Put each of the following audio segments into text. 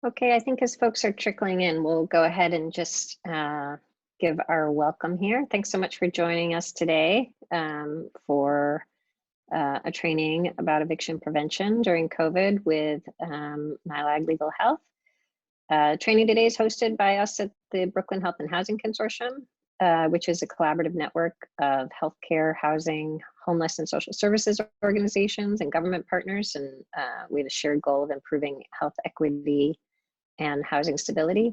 Okay, I think as folks are trickling in, we'll go ahead and just give our welcome here. Thanks so much for joining us today for a training about eviction prevention during COVID with NILAG Legal Health. Training today is hosted by us at the Brooklyn Health and Housing Consortium, which is a collaborative network of healthcare, housing, homeless and social services organizations and government partners. And we have a shared goal of improving health equity and housing stability.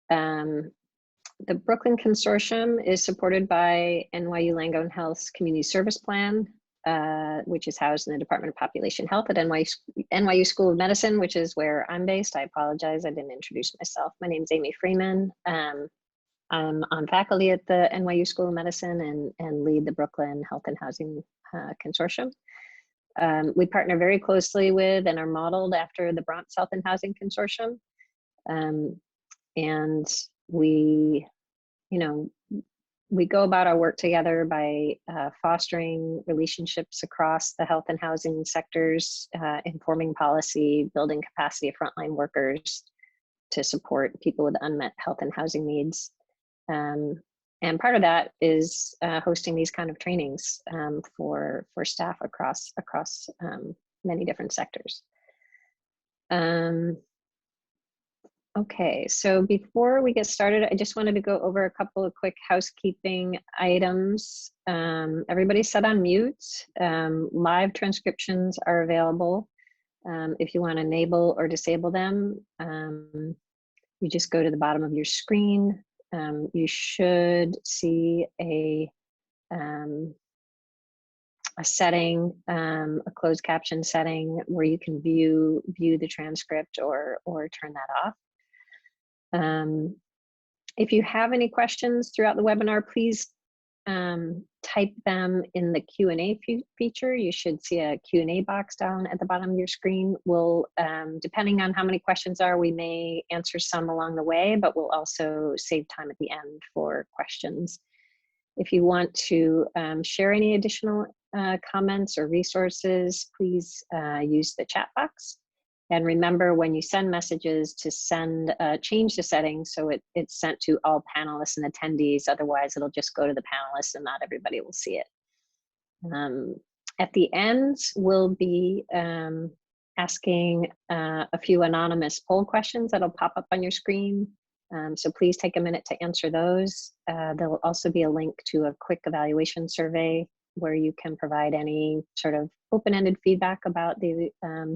The Brooklyn Consortium is supported by NYU Langone Health's Community Service Plan, which is housed in the Department of Population Health at NYU School of Medicine, which is where I'm based. I apologize, I didn't introduce myself. My name is Amy Freeman. I'm on faculty at the NYU School of Medicine and lead the Brooklyn Health and Housing Consortium. We partner very closely with and are modeled after the Bronx Health and Housing Consortium. And we go about our work together by fostering relationships across the health and housing sectors, informing policy, building capacity of frontline workers to support people with unmet health and housing needs. And part of that is hosting these kind of trainings for staff across many different sectors. Okay, so before we get started, I just wanted to go over a couple of quick housekeeping items. Everybody's set on mute. Live transcriptions are available. If you want to enable or disable them, you just go to the bottom of your screen. You should see a setting, a closed caption setting where you can view the transcript or turn that off. If you have any questions throughout the webinar, please type them in the Q&A feature. You should see a Q&A box down at the bottom of your screen. We'll, depending on how many questions are, we may answer some along the way, but we'll also save time at the end for questions. If you want to share any additional comments or resources, please use the chat box. And remember, when you send messages, to change the settings so it's sent to all panelists and attendees. Otherwise, it'll just go to the panelists and not everybody will see it. At the end, we'll be asking a few anonymous poll questions that'll pop up on your screen. So please take a minute to answer those. There'll also be a link to a quick evaluation survey where you can provide any sort of open-ended feedback about the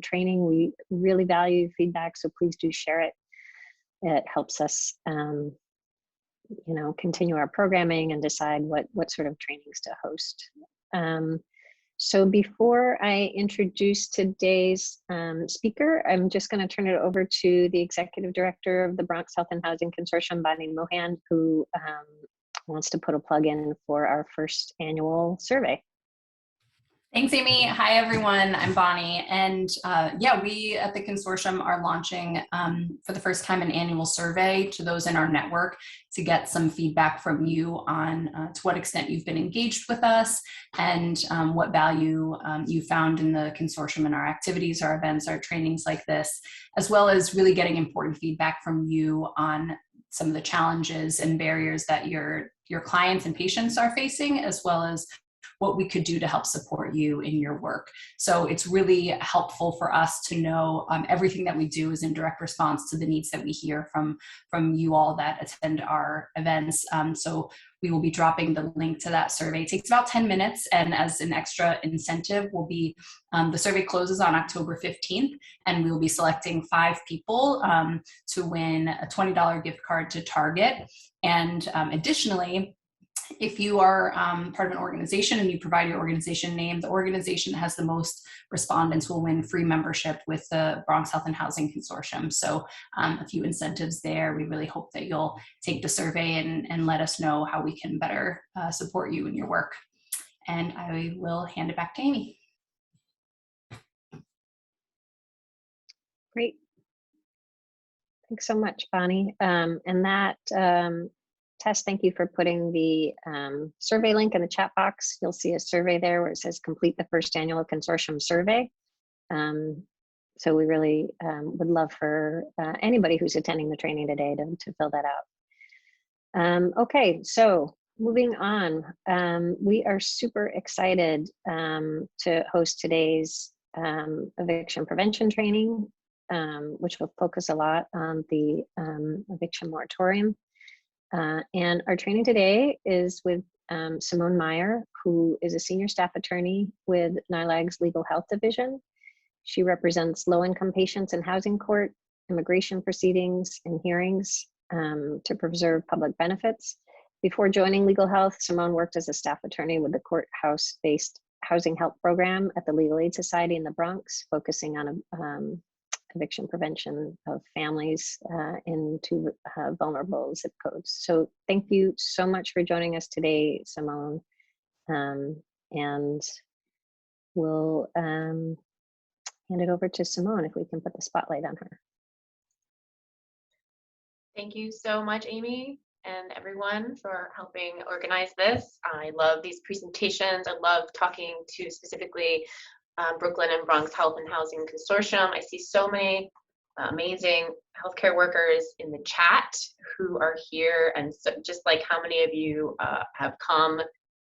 training. We really value feedback, so please do share it. It helps us, continue our programming and decide what sort of trainings to host. So before I introduce today's speaker, I'm just going to turn it over to the Executive Director of the Bronx Health and Housing Consortium, Bonnie Mohan, who wants to put a plug in for our first annual survey. Thanks, Amy. Hi, everyone. I'm Bonnie. And yeah, we at the consortium are launching for the first time an annual survey to those in our network to get some feedback from you on to what extent you've been engaged with us and what value you found in the consortium and our activities, our events, our trainings like this, as well as really getting important feedback from you on some of the challenges and barriers that your clients and patients are facing, as well as what we could do to help support you in your work. So it's really helpful for us to know everything that we do is in direct response to the needs that we hear from you all that attend our events. So we will be dropping the link to that survey. It takes about 10 minutes, and as an extra incentive will be, the survey closes on October 15th, and we will be selecting 5 people to win a $20 gift card to Target. And additionally, if you are part of an organization and you provide your organization name, the organization that has the most respondents will win free membership with the Bronx Health and Housing Consortium. So a few incentives there. We really hope that you'll take the survey and let us know how we can better support you in your work. And I will hand it back to Amy. Great. Thanks so much, Bonnie. And that Tess, thank you for putting the survey link in the chat box. You'll see a survey there where it says complete the first annual consortium survey. So we really would love for anybody who's attending the training today to fill that out. Okay, so moving on, we are super excited to host today's eviction prevention training, which will focus a lot on the eviction moratorium. And our training today is with Simone Meyer, who is a senior staff attorney with NILAG's LegalHealth division. She represents low-income patients in housing court, immigration proceedings, and hearings to preserve public benefits. Before joining LegalHealth, Simone worked as a staff attorney with the courthouse-based housing help program at the Legal Aid Society in the Bronx, focusing on eviction prevention of families into vulnerable zip codes. So thank you so much for joining us today, Simone. And we'll hand it over to Simone if we can put the spotlight on her. Thank you so much, Amy, and everyone for helping organize this. I love these presentations. I love talking to specifically Brooklyn and Bronx Health and Housing Consortium. I see so many amazing healthcare workers in the chat who are here, and so just like how many of you have come,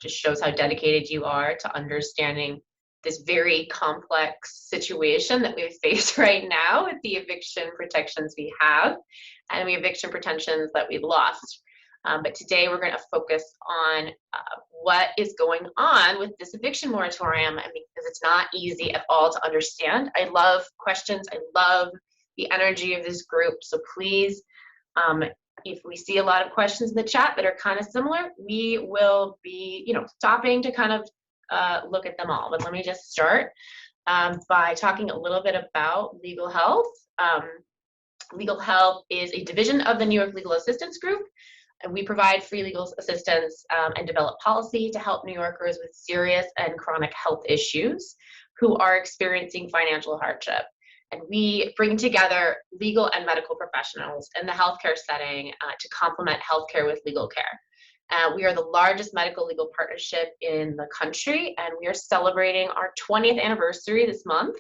just shows how dedicated you are to understanding this very complex situation that we face right now with the eviction protections we have and the eviction protections that we've lost. But today we're going to focus on what is going on with this eviction moratorium, and because it's not easy at all to understand. I love questions. I love the energy of this group. So please, if we see a lot of questions in the chat that are kind of similar, we will be, stopping to kind of look at them all. But let me just start by talking a little bit about LegalHealth. LegalHealth is a division of the New York Legal Assistance Group, and we provide free legal assistance and develop policy to help New Yorkers with serious and chronic health issues who are experiencing financial hardship. And we bring together legal and medical professionals in the healthcare setting to complement healthcare with legal care. We are the largest medical legal partnership in the country, and we are celebrating our 20th anniversary this month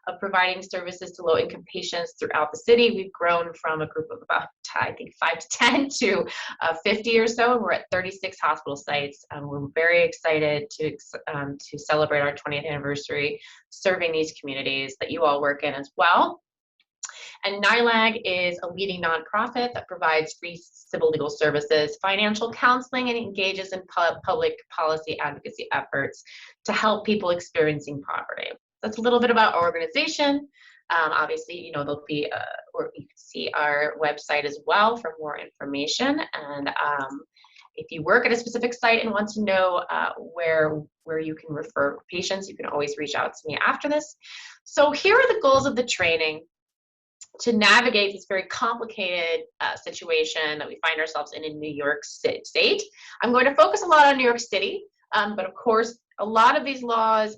of providing services to low-income patients throughout the city. We've grown from a group of about, I think, 5 to 10 to 50 or so, and we're at 36 hospital sites. We're very excited to celebrate our 20th anniversary serving these communities that you all work in as well. And NILAG is a leading nonprofit that provides free civil legal services, financial counseling, and engages in public policy advocacy efforts to help people experiencing poverty. That's a little bit about our organization. Obviously, there'll be, or you can see our website as well for more information. And if you work at a specific site and want to know where you can refer patients, you can always reach out to me after this. So here are the goals of the training to navigate this very complicated situation that we find ourselves in New York State. I'm going to focus a lot on New York City, but of course, a lot of these laws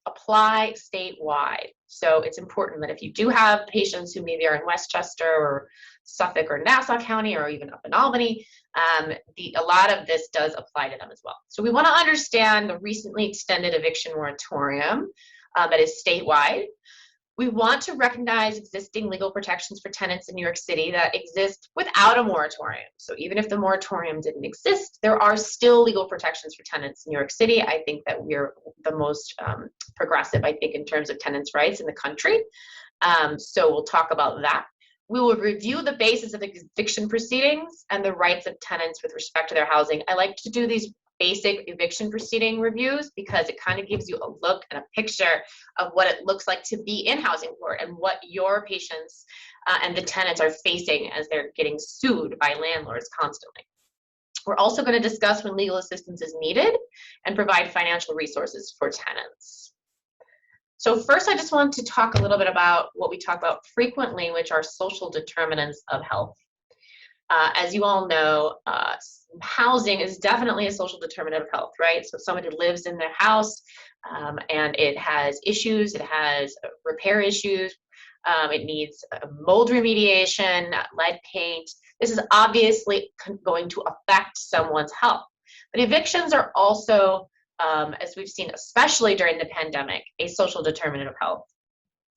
apply statewide. So it's important that if you do have patients who maybe are in Westchester or Suffolk or Nassau County or even up in Albany, a lot of this does apply to them as well. So we want to understand the recently extended eviction moratorium that is statewide. We want to recognize existing legal protections for tenants in New York City that exist without a moratorium. So even if the moratorium didn't exist, there are still legal protections for tenants in New York City. I think that we're the most progressive, I think, in terms of tenants' rights in the country. So we'll talk about that. We will review the basis of eviction proceedings and the rights of tenants with respect to their housing. I like to do these basic eviction proceeding reviews because it kind of gives you a look and a picture of what it looks like to be in housing court and what your patients and the tenants are facing as they're getting sued by landlords constantly. We're also going to discuss when legal assistance is needed and provide financial resources for tenants. So first, I just want to talk a little bit about what we talk about frequently, which are social determinants of health. As you all know, housing is definitely a social determinant of health, right? So if somebody lives in their house and it has issues, it has repair issues, it needs mold remediation, lead paint, this is obviously going to affect someone's health. But evictions are also, as we've seen, especially during the pandemic, a social determinant of health.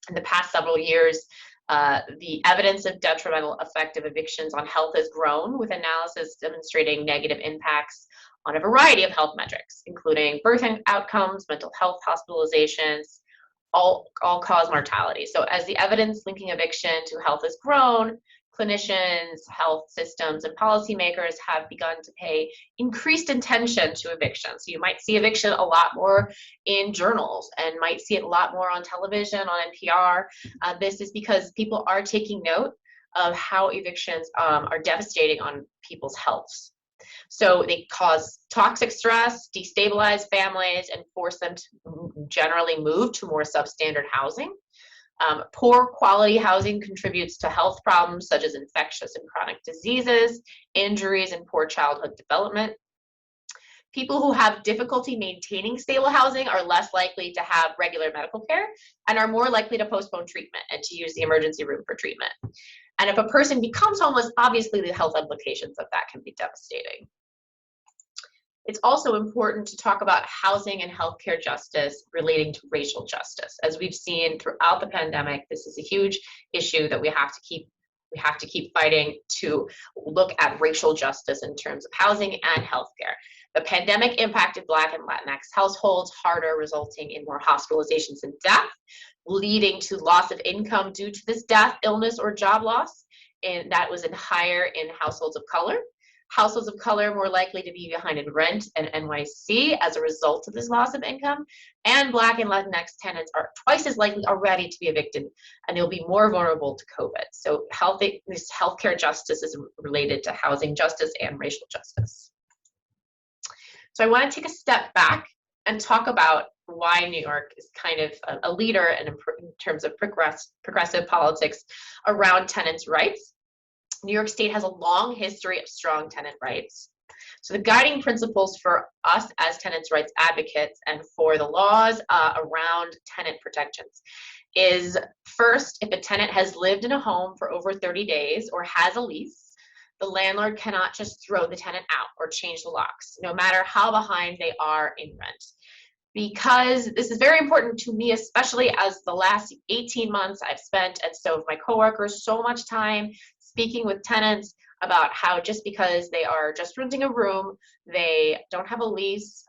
In the past several years, the evidence of detrimental effect of evictions on health has grown, with analysis demonstrating negative impacts on a variety of health metrics, including birth outcomes, mental health hospitalizations, all-cause mortality. So as the evidence linking eviction to health has grown, clinicians, health systems, and policymakers have begun to pay increased attention to eviction. So you might see eviction a lot more in journals and might see it a lot more on television, on NPR. This is because people are taking note of how evictions are devastating on people's healths. So they cause toxic stress, destabilize families, and force them to generally move to more substandard housing. Poor quality housing contributes to health problems such as infectious and chronic diseases, injuries, and poor childhood development. People who have difficulty maintaining stable housing are less likely to have regular medical care and are more likely to postpone treatment and to use the emergency room for treatment. And if a person becomes homeless, obviously the health implications of that can be devastating. It's also important to talk about housing and healthcare justice relating to racial justice. As we've seen throughout the pandemic, this is a huge issue that we have to keep fighting to look at racial justice in terms of housing and healthcare. The pandemic impacted Black and Latinx households harder, resulting in more hospitalizations and death, leading to loss of income due to this death, illness, or job loss, and that was higher in households of color. Households of color more likely to be behind in rent and NYC as a result of this loss of income, and Black and Latinx tenants are twice as likely already to be evicted, and they'll be more vulnerable to COVID. So this healthcare justice is related to housing justice and racial justice. So I want to take a step back and talk about why New York is kind of a leader in terms of progressive politics around tenants' rights. New York State has a long history of strong tenant rights. So the guiding principles for us as tenants' rights advocates and for the laws around tenant protections is, first, if a tenant has lived in a home for over 30 days or has a lease, the landlord cannot just throw the tenant out or change the locks, no matter how behind they are in rent. Because this is very important to me, especially as the last 18 months I've spent, and so have my coworkers, so much time speaking with tenants about how just because they are just renting a room, they don't have a lease,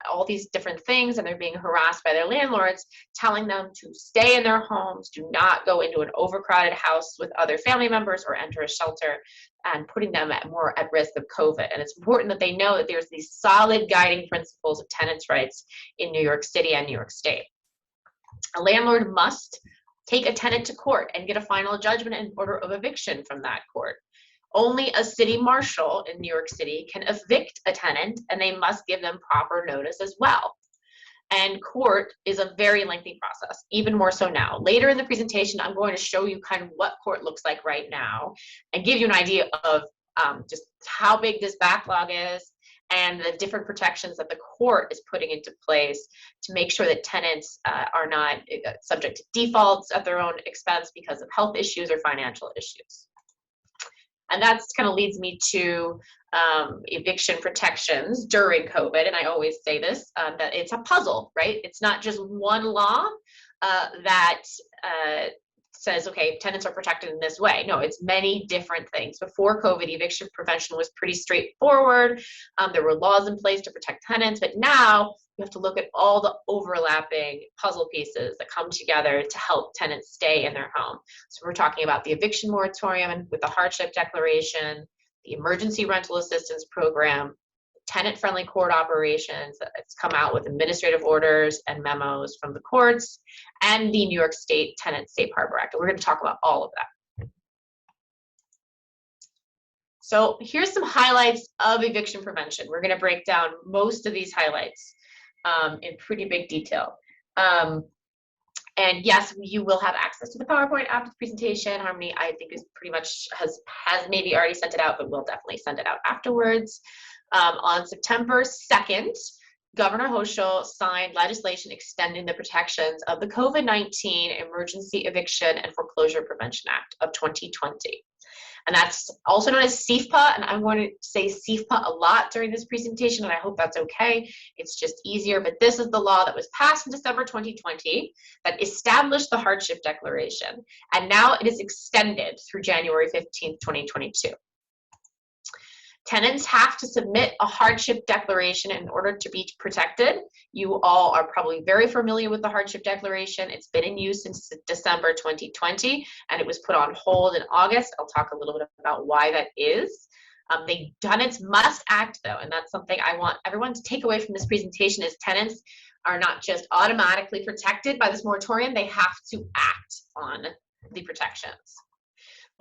all these different things, and they're being harassed by their landlords, telling them to stay in their homes, do not go into an overcrowded house with other family members or enter a shelter, and putting them more at risk of COVID. And it's important that they know that there's these solid guiding principles of tenants' rights in New York City and New York State. A landlord must take a tenant to court and get a final judgment and order of eviction from that court. Only a city marshal in New York City can evict a tenant, and they must give them proper notice as well. And court is a very lengthy process, even more so now. Later in the presentation, I'm going to show you kind of what court looks like right now and give you an idea of just how big this backlog is and the different protections that the court is putting into place to make sure that tenants are not subject to defaults at their own expense because of health issues or financial issues. And that's kind of leads me to eviction protections during COVID. And I always say this, that it's a puzzle, right? It's not just one law that says, okay, tenants are protected in this way. No, it's many different things. Before COVID, eviction prevention was pretty straightforward. There were laws in place to protect tenants, but now you have to look at all the overlapping puzzle pieces that come together to help tenants stay in their home. So we're talking about the eviction moratorium with the hardship declaration, the emergency rental assistance program, tenant-friendly court operations. It's come out with administrative orders and memos from the courts, and the New York State Tenant Safe Harbor Act. And we're going to talk about all of that. So here's some highlights of eviction prevention. We're going to break down most of these highlights in pretty big detail. And yes, you will have access to the PowerPoint after the presentation. Harmony, I think, is pretty much has maybe already sent it out, but we'll definitely send it out afterwards. On September 2nd, Governor Hochul signed legislation extending the protections of the COVID-19 Emergency Eviction and Foreclosure Prevention Act of 2020. And that's also known as SEFPA, and I'm going to say SEFPA a lot during this presentation, and I hope that's okay. It's just easier, but this is the law that was passed in December 2020 that established the hardship declaration, and now it is extended through January 15th, 2022. Tenants have to submit a hardship declaration in order to be protected. You all are probably very familiar with the hardship declaration. It's been in use since December 2020, and it was put on hold in August. I'll talk a little bit about why that is. Tenants must act, though, and that's something I want everyone to take away from this presentation is tenants are not just automatically protected by this moratorium, they have to act on the protections.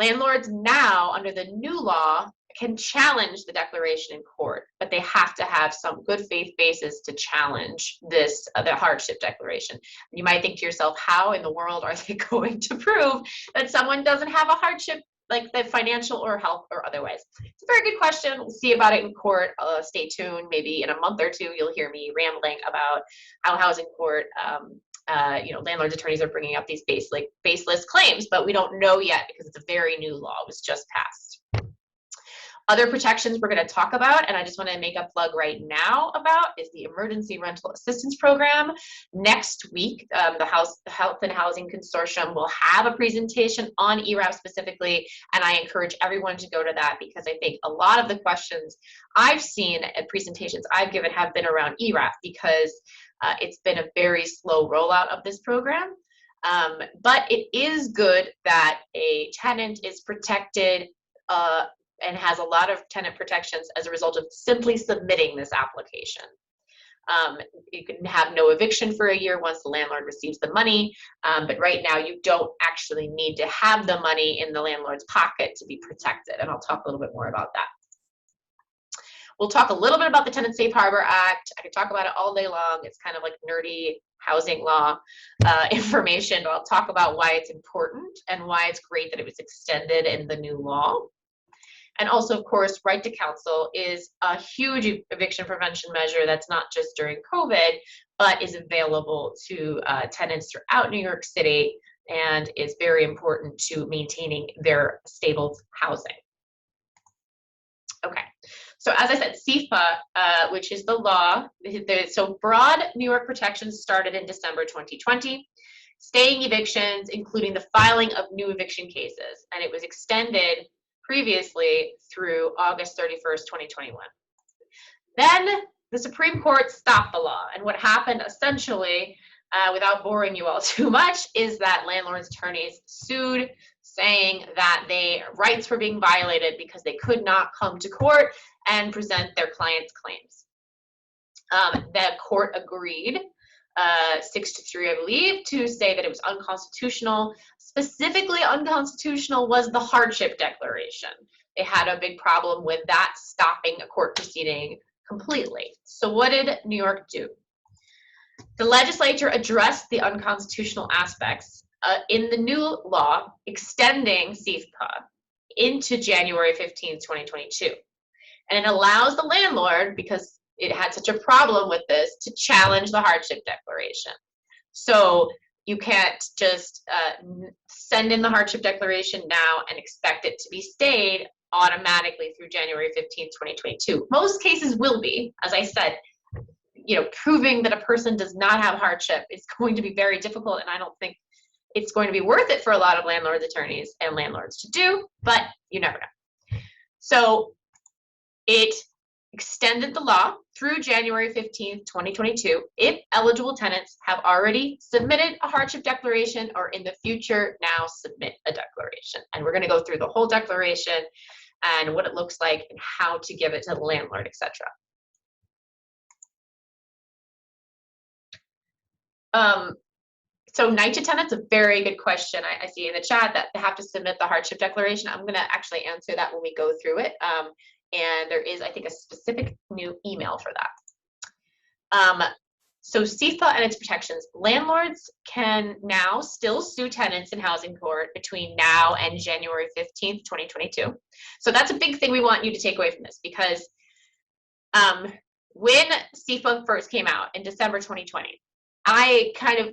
Landlords now, under the new law, can challenge the declaration in court, but they have to have some good faith basis to challenge this, the hardship declaration. You might think to yourself, how in the world are they going to prove that someone doesn't have a hardship, like the financial or health or otherwise? It's a very good question. We'll see about it in court. Stay tuned. Maybe in a month or two, you'll hear me rambling about how housing court, landlords' attorneys are bringing up these baseless claims, but we don't know yet because it's a very new law. It was just passed. Other protections we're going to talk about, and I just want to make a plug right now about, is the Emergency Rental Assistance Program. Next week, the Health and Housing Consortium will have a presentation on ERAP specifically, and I encourage everyone to go to that because I think a lot of the questions I've seen at presentations I've given have been around ERAP because it's been a very slow rollout of this program. But it is good that a tenant is protected and has a lot of tenant protections as a result of simply submitting this application. You can have no eviction for a year once the landlord receives the money, but right now you don't actually need to have the money in the landlord's pocket to be protected, and I'll talk a little bit more about that. We'll talk a little bit about the Tenant Safe Harbor Act. I could talk about it all day long. It's kind of like nerdy housing law information, but I'll talk about why it's important and why it's great that it was extended in the new law. And also, of course, right to counsel is a huge eviction prevention measure that's not just during COVID, but is available to tenants throughout New York City and is very important to maintaining their stable housing. Okay, so as I said, SEFPA, which is the law, so broad New York protections started in December 2020, staying evictions, including the filing of new eviction cases, and it was extended previously through August 31st, 2021. Then the Supreme Court stopped the law, and what happened essentially, without boring you all too much, is that landlords' attorneys sued, saying that their rights were being violated because they could not come to court and present their clients' claims. The court agreed, 6-3, I believe, to say that it was unconstitutional. Specifically unconstitutional was the hardship declaration. They had a big problem with that stopping a court proceeding completely. So what did New York do? The legislature addressed the unconstitutional aspects in the new law, extending SEFPA into January 15th, 2022. And it allows the landlord, because it had such a problem with this, to challenge the hardship declaration. So you can't just send in the hardship declaration now and expect it to be stayed automatically through January 15th, 2022. Most cases will be, as I said, proving that a person does not have hardship is going to be very difficult, and I don't think it's going to be worth it for a lot of landlords, attorneys, and landlords to do, but you never know. So it extended the law through January 15th, 2022, if eligible tenants have already submitted a hardship declaration or in the future now submit a declaration. And we're going to go through the whole declaration and what it looks like and how to give it to the landlord, etc. So NYCHA tenants, a very good question. I see in the chat that they have to submit the hardship declaration. I'm going to actually answer that when we go through it. And there is, I think, a specific new email for that. So SEFPA and its protections. Landlords can now still sue tenants in housing court between now and January 15th, 2022. So that's a big thing we want you to take away from this, because when SEFPA first came out in December 2020,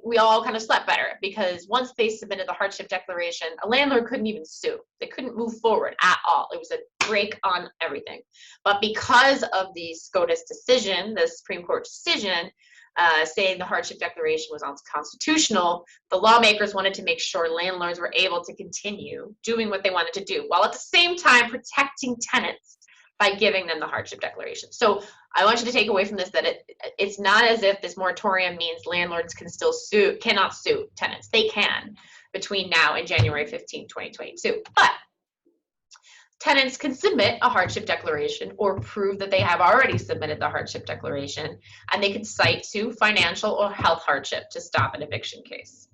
we all kind of slept better, because once they submitted the hardship declaration, a landlord couldn't even sue. They couldn't move forward at all. It was a break on everything. But because of the SCOTUS decision, the Supreme Court decision, saying the hardship declaration was unconstitutional, the lawmakers wanted to make sure landlords were able to continue doing what they wanted to do, while at the same time protecting tenants by giving them the hardship declaration. So I want you to take away from this that it's not as if this moratorium means landlords cannot sue tenants. They can between now and January 15, 2022. But tenants can submit a hardship declaration or prove that they have already submitted the hardship declaration, and they can cite to financial or health hardship to stop an eviction case.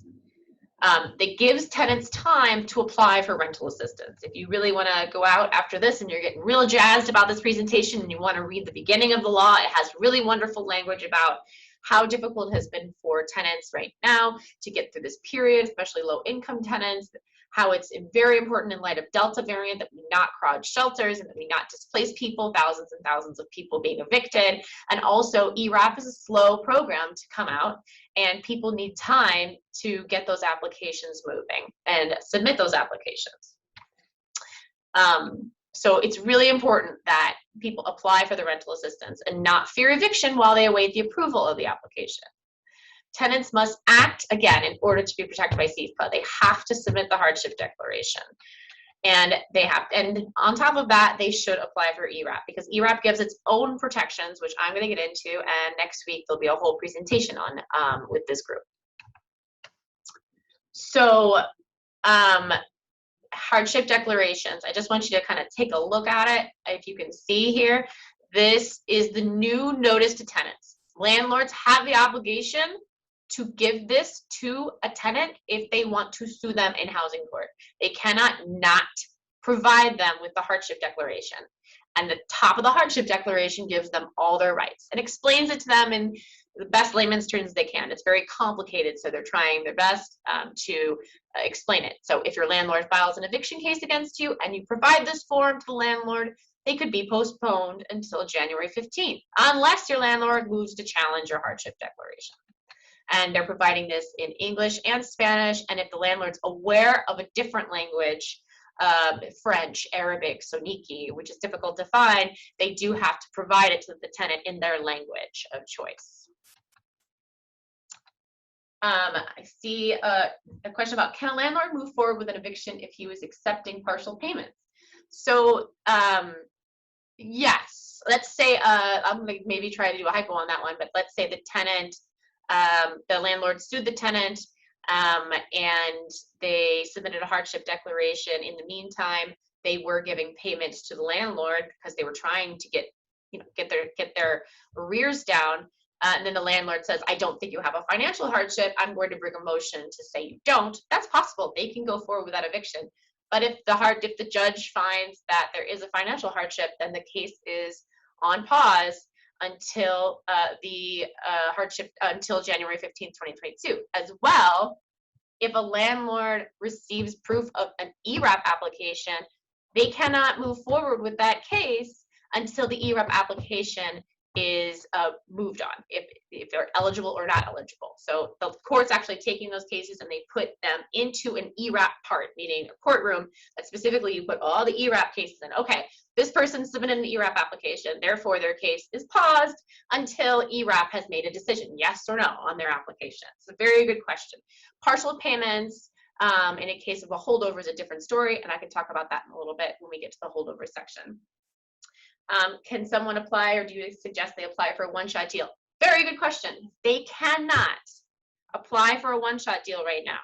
That gives tenants time to apply for rental assistance. If you really want to go out after this and you're getting real jazzed about this presentation and you want to read the beginning of the law, it has really wonderful language about how difficult it has been for tenants right now to get through this period, especially low-income tenants, how it's very important in light of Delta variant that we not crowd shelters and that we not displace people, thousands and thousands of people being evicted. And also ERAP is a slow program to come out, and people need time to get those applications moving and submit those applications. So it's really important that people apply for the rental assistance and not fear eviction while they await the approval of the application. Tenants must act, again, in order to be protected by CEPA. They have to submit the hardship declaration. And and on top of that, they should apply for ERAP, because ERAP gives its own protections, which I'm going to get into, and next week there'll be a whole presentation on with this group. So hardship declarations, I just want you to kind of take a look at it. If you can see here, this is the new notice to tenants. Landlords have the obligation to give this to a tenant if they want to sue them in housing court. They cannot not provide them with the hardship declaration. And the top of the hardship declaration gives them all their rights and explains it to them in the best layman's terms they can. It's very complicated, so they're trying their best to explain it. So if your landlord files an eviction case against you and you provide this form to the landlord, they could be postponed until January 15th, unless your landlord moves to challenge your hardship declaration. And they're providing this in English and Spanish, and if the landlord's aware of a different language, French, Arabic, Soniki, which is difficult to find, they do have to provide it to the tenant in their language of choice. I see a question about, can a landlord move forward with an eviction if he was accepting partial payments? So yes, let's say, I'm gonna maybe try to do a hypo on that one, but let's say the tenant, the landlord sued the tenant, and they submitted a hardship declaration. In the meantime, they were giving payments to the landlord because they were trying to get their arrears down. And then the landlord says, I don't think you have a financial hardship. I'm going to bring a motion to say you don't. That's possible. They can go forward with that eviction. But if the judge finds that there is a financial hardship, then the case is on pause until until January 15th, 2022. As well, if a landlord receives proof of an ERAP application, they cannot move forward with that case until the ERAP application is moved on, if they're eligible or not eligible. So the court's actually taking those cases and they put them into an ERAP part, meaning a courtroom that specifically you put all the ERAP cases in. Okay, this person submitted an ERAP application, therefore their case is paused until ERAP has made a decision, yes or no, on their application. It's a very good question. Partial payments, in a case of a holdover, is a different story, and I can talk about that in a little bit when we get to the holdover section. Can someone apply, or do you suggest they apply for a one-shot deal? Very good question. They cannot apply for a one-shot deal right now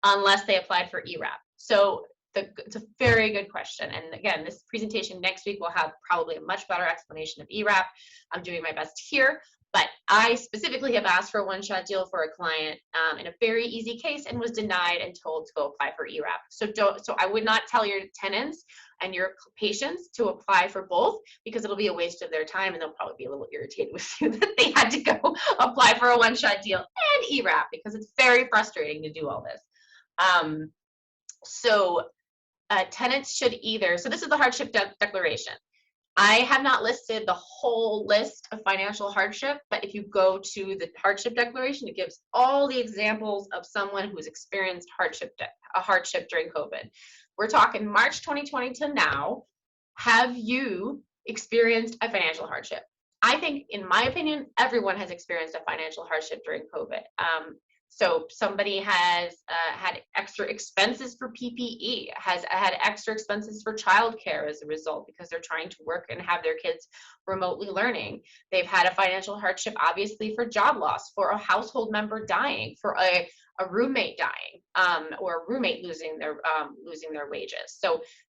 unless they applied for ERAP. So it's a very good question. And again, this presentation next week will have probably a much better explanation of ERAP. I'm doing my best here, but I specifically have asked for a one-shot deal for a client in a very easy case and was denied and told to go apply for ERAP. So I would not tell your tenants and your patients to apply for both, because it'll be a waste of their time and they'll probably be a little irritated with you that they had to go apply for a one-shot deal and ERAP, because it's very frustrating to do all this. Tenants should either, so this is the hardship declaration. I have not listed the whole list of financial hardship, but if you go to the hardship declaration, it gives all the examples of someone who's experienced a hardship during COVID. We're talking March 2020 to now. Have you experienced a financial hardship? I think, in my opinion, everyone has experienced a financial hardship during COVID. So somebody has had extra expenses for PPE, has had extra expenses for childcare as a result because they're trying to work and have their kids remotely learning. They've had a financial hardship, obviously, for job loss, for a household member dying, for a roommate dying, or a roommate losing their wages.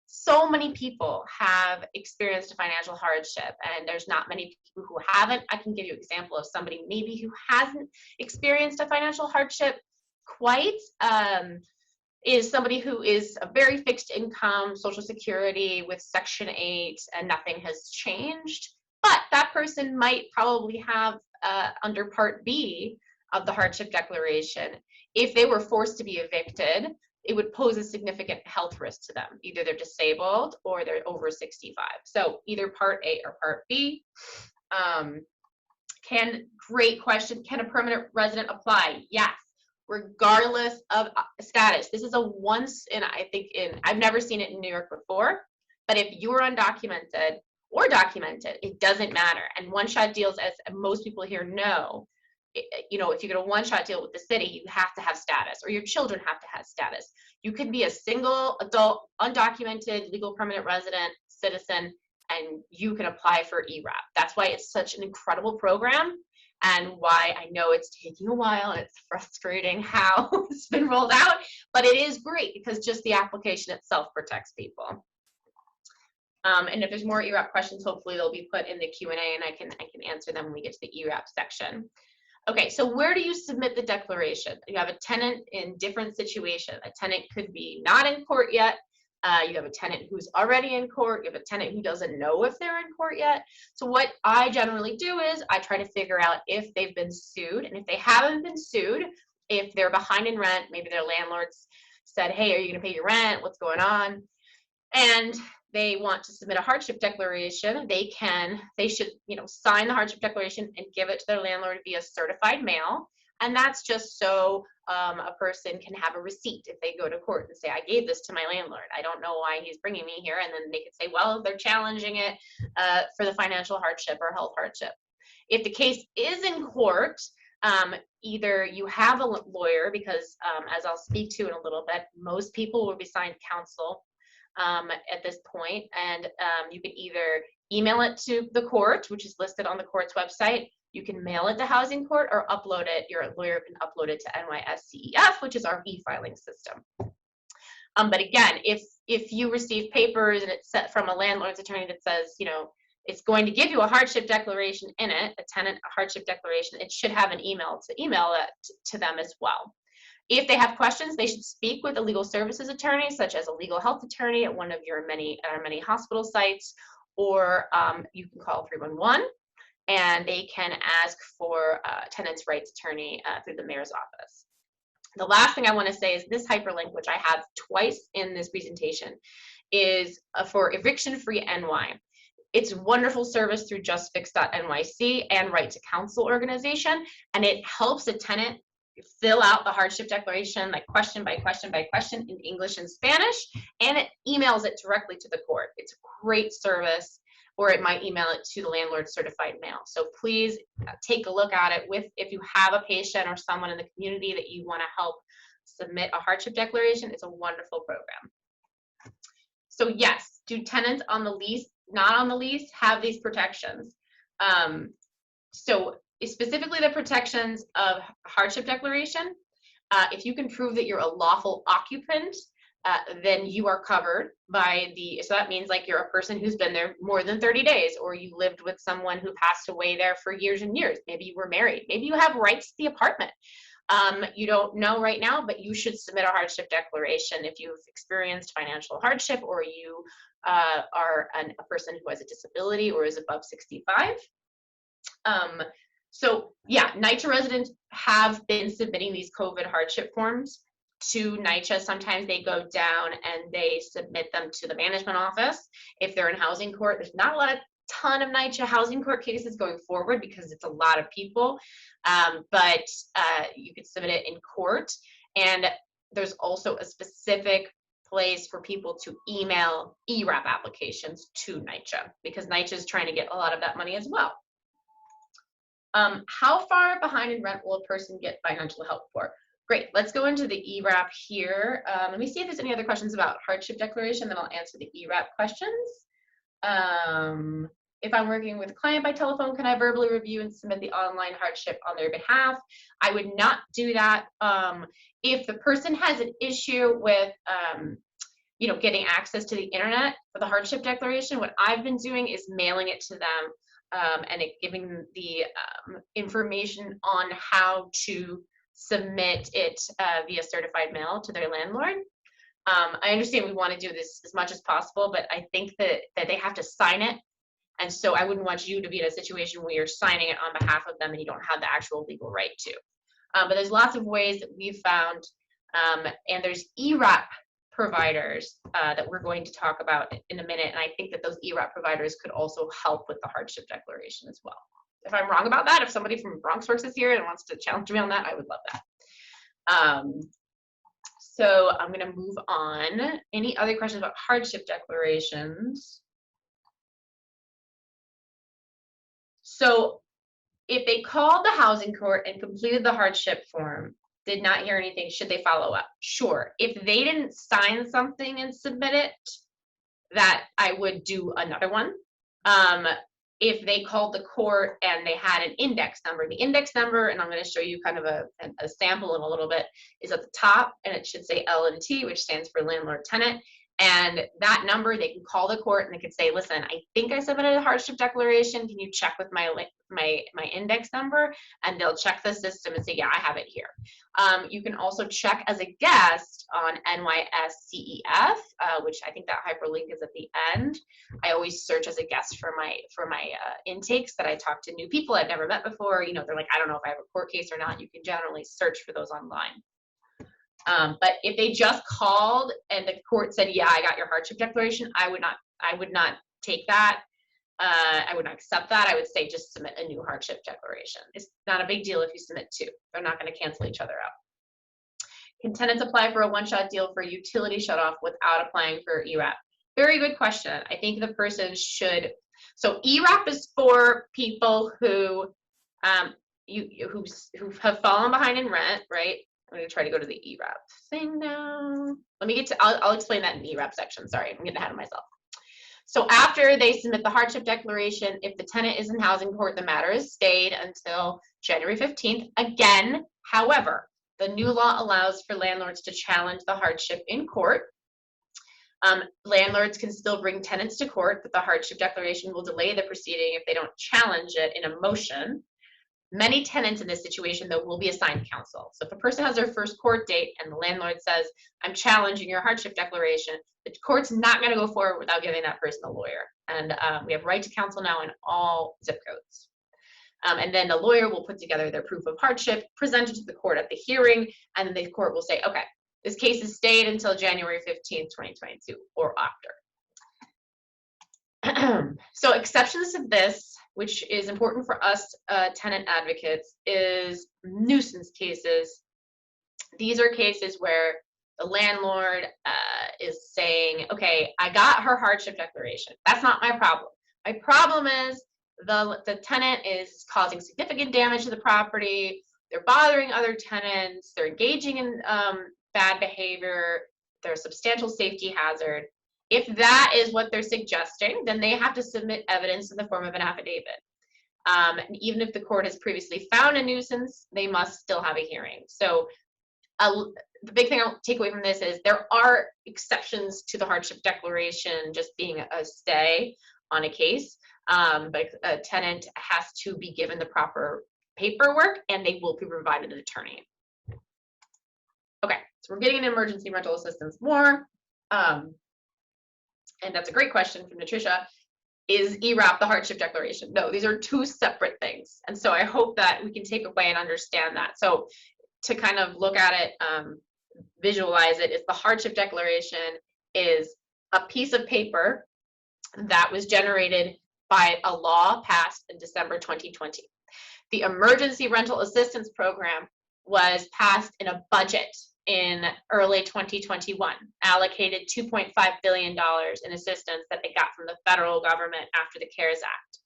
So many people have experienced a financial hardship, and there's not many people who haven't. I can give you an example of somebody maybe who hasn't experienced a financial hardship quite, is somebody who is a very fixed income, Social Security with Section 8, and nothing has changed. But that person might probably have, under Part B of the hardship declaration, if they were forced to be evicted, it would pose a significant health risk to them. Either they're disabled or they're over 65. So either Part A or Part B. Great question. Can a permanent resident apply? Yes, regardless of status. This is a once in, I've never seen it in New York before, but if you're undocumented or documented, it doesn't matter. And one-shot deals, as most people here know, if you get a one-shot deal with the city, you have to have status, or your children have to have status. You can be a single adult, undocumented, legal permanent resident, citizen, and you can apply for ERAP. That's why it's such an incredible program, and why I know it's taking a while and it's frustrating how it's been rolled out, but it is great because just the application itself protects people. And if there's more ERAP questions, hopefully they'll be put in the Q&A, and I can answer them when we get to the ERAP section. Okay, so where do you submit the declaration? You have a tenant in different situations. A tenant could be not in court yet. You have a tenant who's already in court. You have a tenant who doesn't know if they're in court yet. So what I generally do is I try to figure out if they've been sued. And if they haven't been sued, if they're behind in rent, maybe their landlords said, hey, are you going to pay your rent? What's going on? And they want to submit a hardship declaration, they should, sign the hardship declaration and give it to their landlord via certified mail. And that's just so a person can have a receipt if they go to court and say, I gave this to my landlord. I don't know why he's bringing me here. And then they could say, well, they're challenging it for the financial hardship or health hardship. If the case is in court, either you have a lawyer, because as I'll speak to in a little bit, most people will be assigned counsel at this point, and you can either email it to the court, which is listed on the court's website. You can mail it to housing court, or upload it. Your lawyer can upload it to NYSCEF, which is our e-filing system. But again, if you receive papers and it's set from a landlord's attorney that says, it's going to give you a hardship declaration in it, a tenant hardship declaration, it should have an email that to them as well. If they have questions, they should speak with a legal services attorney, such as a LegalHealth attorney at one of our many hospital sites, or you can call 311, and they can ask for a tenants' rights attorney through the mayor's office. The last thing I want to say is this hyperlink, which I have twice in this presentation, is for Eviction Free NY. It's a wonderful service through justfix.nyc and Right to Counsel organization, and it helps a tenant fill out the hardship declaration, like question by question by question, in English and Spanish, and it emails it directly to the court. It's a great service, or it might email it to the landlord's certified mail. So please take a look at it if you have a patient or someone in the community that you want to help submit a hardship declaration. It's a wonderful program. So yes, do tenants on the lease, not on the lease, have these protections? So specifically the protections of hardship declaration, if you can prove that you're a lawful occupant, then you are covered by so that means like you're a person who's been there more than 30 days, or you lived with someone who passed away there for years and years. Maybe you were married. Maybe you have rights to the apartment. You don't know right now, but you should submit a hardship declaration if you've experienced financial hardship, or you are a person who has a disability or is above 65. So yeah, NYCHA residents have been submitting these COVID hardship forms to NYCHA. Sometimes they go down and they submit them to the management office. If they're in housing court, there's not a lot of ton of NYCHA housing court cases going forward because it's a lot of people, but you could submit it in court. And there's also a specific place for people to email ERAP applications to NYCHA because NYCHA is trying to get a lot of that money as well. How far behind in rent will a person get financial help for? Great, let's go into the ERAP here. Let me see if there's any other questions about hardship declaration, then I'll answer the ERAP questions. If I'm working with a client by telephone, can I verbally review and submit the online hardship on their behalf? I would not do that. If the person has an issue with you know, getting access to the internet for the hardship declaration, what I've been doing is mailing it to them and giving the information on how to submit it via certified mail to their landlord. I understand we want to do this as much as possible, but I think that they have to sign it. And so I wouldn't want you to be in a situation where you're signing it on behalf of them and you don't have the actual legal right to. But there's lots of ways that we've found, and there's ERAP providers that we're going to talk about in a minute. And I think that those ERAP providers could also help with the hardship declaration as well. If I'm wrong about that, if somebody from BronxWorks is here and wants to challenge me on that, I would love that. So I'm going to move on. Any other questions about hardship declarations? So if they called the housing court and completed the hardship form, did not hear anything, should they follow up? Sure. If they didn't sign something and submit it, that I would do another one. If they called the court and they had an index number, the index number, and I'm going to show you kind of a sample in a little bit, is at the top, and it should say L&T, which stands for landlord tenant. And that number, they can call the court and they can say, listen, I think I submitted a hardship declaration. Can you check with my index number? And they'll check the system and say, yeah, I have it here. You can also check as a guest on NYSCEF, which I think that hyperlink is at the end. I always search as a guest for my intakes that I talk to new people I've never met before. You know, they're like, I don't know if I have a court case or not. You can generally search for those online. But if they just called and the court said, yeah, I got your hardship declaration, I would not take that. I would not accept that. I would say just submit a new hardship declaration. It's not a big deal if you submit two. They're not going to cancel each other out. Can tenants apply for a one-shot deal for utility shutoff without applying for ERAP? Very good question. I think the person should. So ERAP is for people who who have fallen behind in rent, right? I'm going to try to go to the ERAP thing now. Let me get to, I'll explain that in the ERAP section. Sorry, I'm getting ahead of myself. So after they submit the hardship declaration, if the tenant is in housing court, the matter is stayed until January 15th. Again, however, the new law allows for landlords to challenge the hardship in court. Landlords can still bring tenants to court, but the hardship declaration will delay the proceeding if they don't challenge it in a motion. Many tenants in this situation, though, will be assigned counsel. So if a person has their first court date and the landlord says, I'm challenging your hardship declaration, the court's not going to go forward without giving that person a lawyer. And we have right to counsel now in all zip codes. And then the lawyer will put together their proof of hardship, present it to the court at the hearing, and then the court will say, okay, this case is stayed until January 15th, 2022 or after. So exceptions to this, which is important for us tenant advocates, is nuisance cases. These are cases where the landlord is saying, okay, I got her hardship declaration. That's not my problem. My problem is the tenant is causing significant damage to the property. They're bothering other tenants. They're engaging in bad behavior. They're a substantial safety hazard. If that is what they're suggesting, then they have to submit evidence in the form of an affidavit. And even if the court has previously found a nuisance, they must still have a hearing. So the big thing I'll take away from this is there are exceptions to the hardship declaration just being a stay on a case, but a tenant has to be given the proper paperwork and they will be provided an attorney. Okay, so we're getting into emergency rental assistance more. And that's a great question from Natricia. Is ERAP the hardship declaration? No, these are two separate things. And so I hope that we can take away and understand that. So to kind of look at it, visualize it, is the hardship declaration is a piece of paper that was generated by a law passed in December 2020. The Emergency Rental Assistance Program was passed in a budget in early 2021, allocated $2.5 billion in assistance that they got from the federal government after the CARES Act.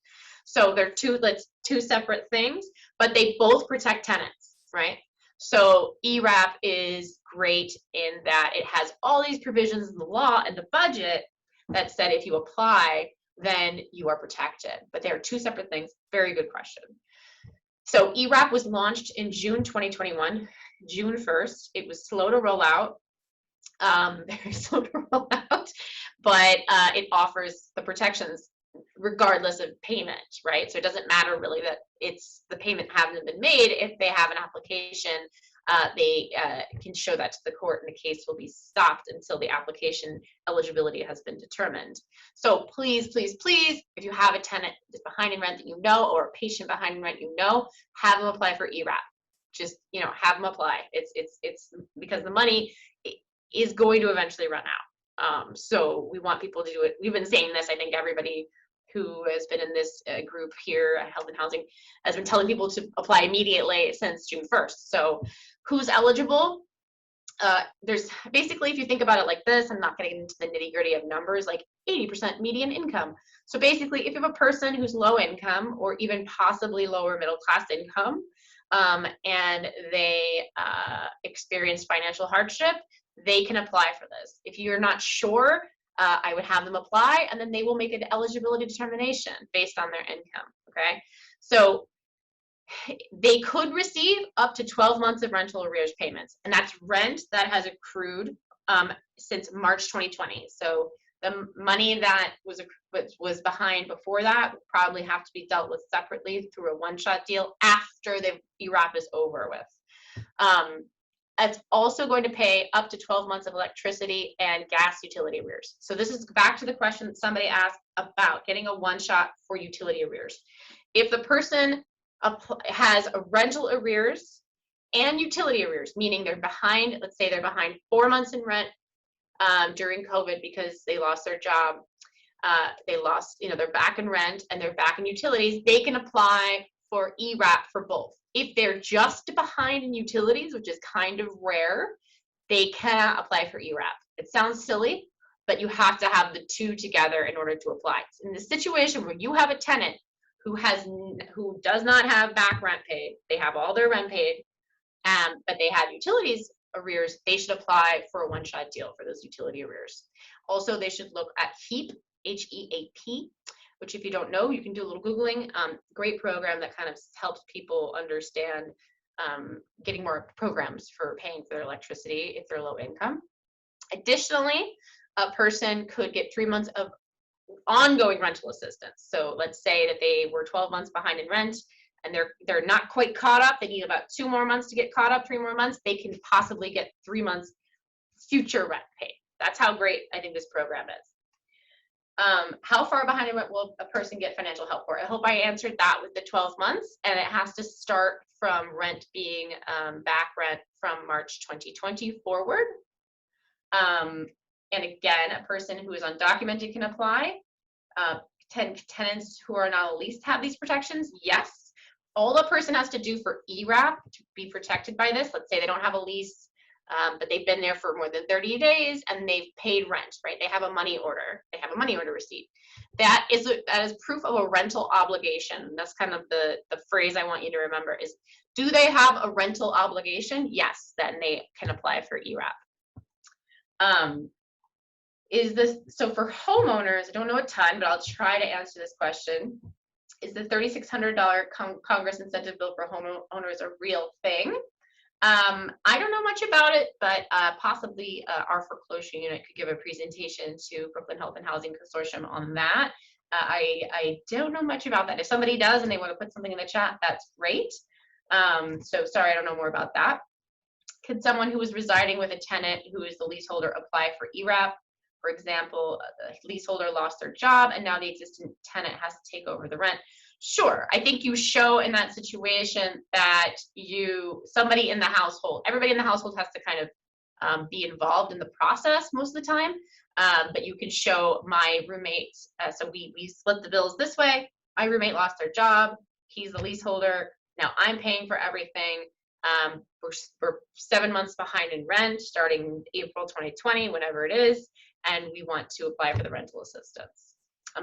So they're two separate things, but they both protect tenants, right? So ERAP is great in that it has all these provisions in the law and the budget that said if you apply, then you are protected. But they are two separate things. Very good question. So ERAP was launched in June 2021, June 1st. It was slow to roll out, very slow to roll out, but it offers the protections regardless of payment, right? So it doesn't matter really that it's the payment hasn't been made. If they have an application, they can show that to the court, and the case will be stopped until the application eligibility has been determined. So please, please, please, if you have a tenant that's behind in rent that you know, or a patient behind in rent you know, have them apply for ERAP. Just, you know, have them apply. It's because the money is going to eventually run out. So we want people to do it. We've been saying this, I think everybody who has been in this group here at Health and Housing has been telling people to apply immediately since June 1st. So who's eligible? There's basically, if you think about it like this, I'm not getting into the nitty gritty of numbers, like 80% median income. So basically, if you have a person who's low income or even possibly lower middle class income, and they experience financial hardship, they can apply for this. If you're not sure, I would have them apply, and then they will make an eligibility determination based on their income, okay? So they could receive up to 12 months of rental arrears payments, and that's rent that has accrued since March 2020. So the money that was behind before that would probably have to be dealt with separately through a one-shot deal after the ERAP is over with. It's also going to pay up to 12 months of electricity and gas utility arrears. So this is back to the question that somebody asked about getting a one-shot for utility arrears. If the person has a rental arrears and utility arrears, meaning they're behind, let's say they're behind 4 months in rent during COVID because they lost their job, they lost, you know, they're back in rent and they're back in utilities, they can apply for ERAP for both. If they're just behind in utilities, which is kind of rare, they cannot apply for ERAP. It sounds silly, but you have to have the two together in order to apply. In the situation where you have a tenant who does not have back rent paid, they have all their rent paid, but they have utilities arrears, they should apply for a one-shot deal for those utility arrears. Also, they should look at HEAP, H-E-A-P, which if you don't know, you can do a little Googling. Great program that kind of helps people understand getting more programs for paying for their electricity if they're low income. Additionally, a person could get 3 months of ongoing rental assistance. So let's say that they were 12 months behind in rent and they're not quite caught up. They need about 2 more months to get caught up, 3 more months. They can possibly get 3 months future rent paid. That's how great I think this program is. How far behind in rent will a person get financial help for? I hope I answered that with the 12 months, and it has to start from rent being back rent from March 2020 forward. And again, a person who is undocumented can apply. Tenants who are not leased have these protections, yes. All a person has to do for ERAP to be protected by this, let's say they don't have a lease, but they've been there for more than 30 days and they've paid rent, right? They have a money order. They have a money order receipt. That is proof of a rental obligation. That's kind of the phrase I want you to remember is, do they have a rental obligation? Yes, then they can apply for ERAP. So for homeowners, I don't know a ton, but I'll try to answer this question. Is the $3,600 Congress incentive bill for homeowners a real thing? I don't know much about it, but possibly our foreclosure unit could give a presentation to Brooklyn Health and Housing Consortium on that. I don't know much about that. If somebody does and they want to put something in the chat, that's great. So sorry, I don't know more about that. Could someone who is residing with a tenant who is the leaseholder apply for ERAP? For example, the leaseholder lost their job and now the existing tenant has to take over the rent. Sure, I think you show in that situation that somebody in the household, everybody in the household has to kind of be involved in the process most of the time. but you can show my roommate. So we split the bills this way. My roommate lost their job. He's the leaseholder. Now I'm paying for everything. We're 7 months behind in rent starting April 2020, whenever it is, and we want to apply for the rental assistance.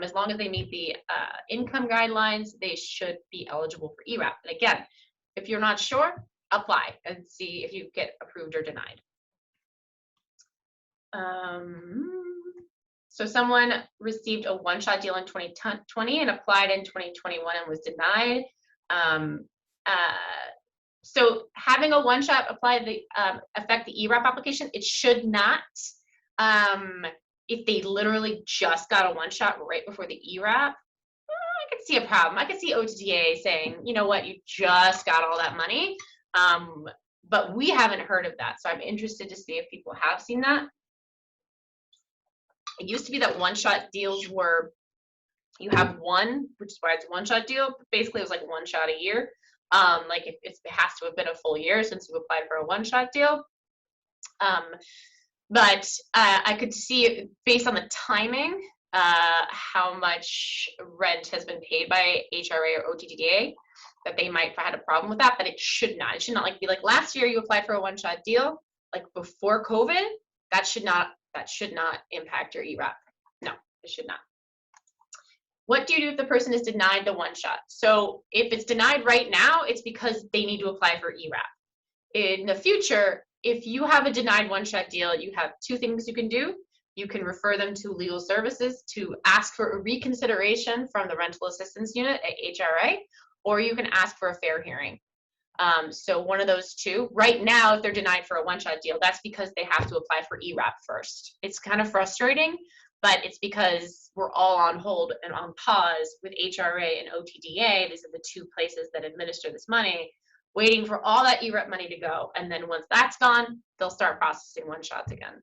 As long as they meet the income guidelines, they should be eligible for ERAP. And again, if you're not sure, apply and see if you get approved or denied. So someone received a one-shot deal in 2020 and applied in 2021 and was denied. So having a one-shot apply affect the ERAP application, it should not. If they literally just got a one-shot right before the ERAP, I could see a problem. I could see OTDA saying, you know what, you just got all that money. But we haven't heard of that. So I'm interested to see if people have seen that. It used to be that one-shot deals were, you have one, which is why it's a one-shot deal. But basically, it was like one shot a year. Like it has to have been a full year since you applied for a one-shot deal. But I could see, based on the timing, how much rent has been paid by HRA or OTDA, that they might have had a problem with that, but it should not. It should not be like last year you applied for a one-shot deal, like before COVID, that should not impact your ERAP. No, it should not. What do you do if the person is denied the one-shot? So if it's denied right now, it's because they need to apply for ERAP. In the future, if you have a denied one-shot deal, you have two things you can do. You can refer them to legal services to ask for a reconsideration from the rental assistance unit at HRA, or you can ask for a fair hearing. So one of those two. Right now, if they're denied for a one-shot deal, that's because they have to apply for ERAP first. It's kind of frustrating, but it's because we're all on hold and on pause with HRA and OTDA. These are the two places that administer this money, waiting for all that ERAP money to go. And then once that's gone, they'll start processing one-shots again.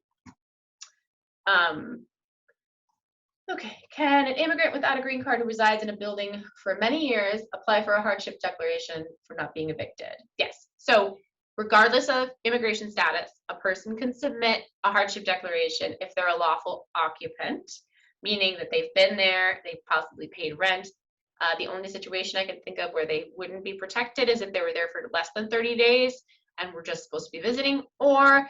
Okay, can an immigrant without a green card who resides in a building for many years apply for a hardship declaration for not being evicted? Yes. So regardless of immigration status, a person can submit a hardship declaration if they're a lawful occupant, meaning that they've been there, they've possibly paid rent. The only situation I can think of where they wouldn't be protected is if they were there for less than 30 days and we're just supposed to be visiting, or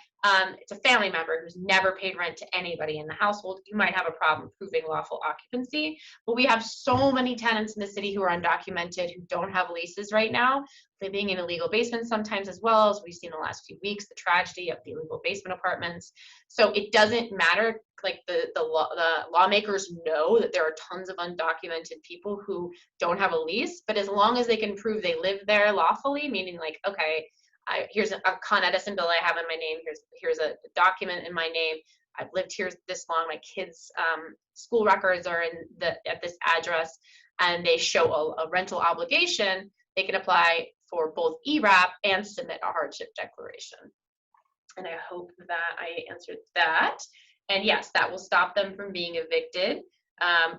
it's a family member who's never paid rent to anybody in the household. You might have a problem proving lawful occupancy, but we have so many tenants in the city who are undocumented, who don't have leases right now, living in illegal basements sometimes, as well as we've seen in the last few weeks, the tragedy of the illegal basement apartments. So it doesn't matter, like the lawmakers know that there are tons of undocumented people who don't have a lease, but as long as they can prove they live there lawfully, meaning like, okay, here's a Con Edison bill I have in my name. Here's a document in my name. I've lived here this long. My kids' school records are at this address, and they show a rental obligation. They can apply for both ERAP and submit a hardship declaration. And I hope that I answered that. And yes, that will stop them from being evicted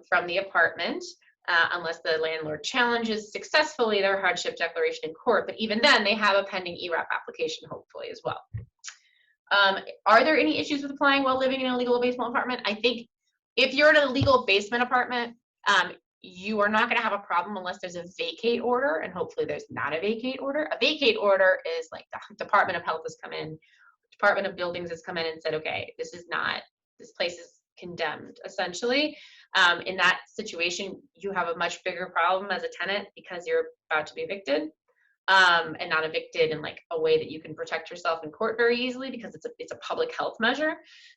from the apartment. Unless the landlord challenges successfully their hardship declaration in court. But even then, they have a pending ERAP application, hopefully, as well. Are there any issues with applying while living in an illegal basement apartment? I think if you're in an illegal basement apartment, you are not going to have a problem unless there's a vacate order, and hopefully there's not a vacate order. A vacate order is like the Department of Health has come in, Department of Buildings has come in and said, okay, this place is condemned, essentially. In that situation, you have a much bigger problem as a tenant because you're about to be evicted, and not evicted in like a way that you can protect yourself in court very easily because it's a public health measure.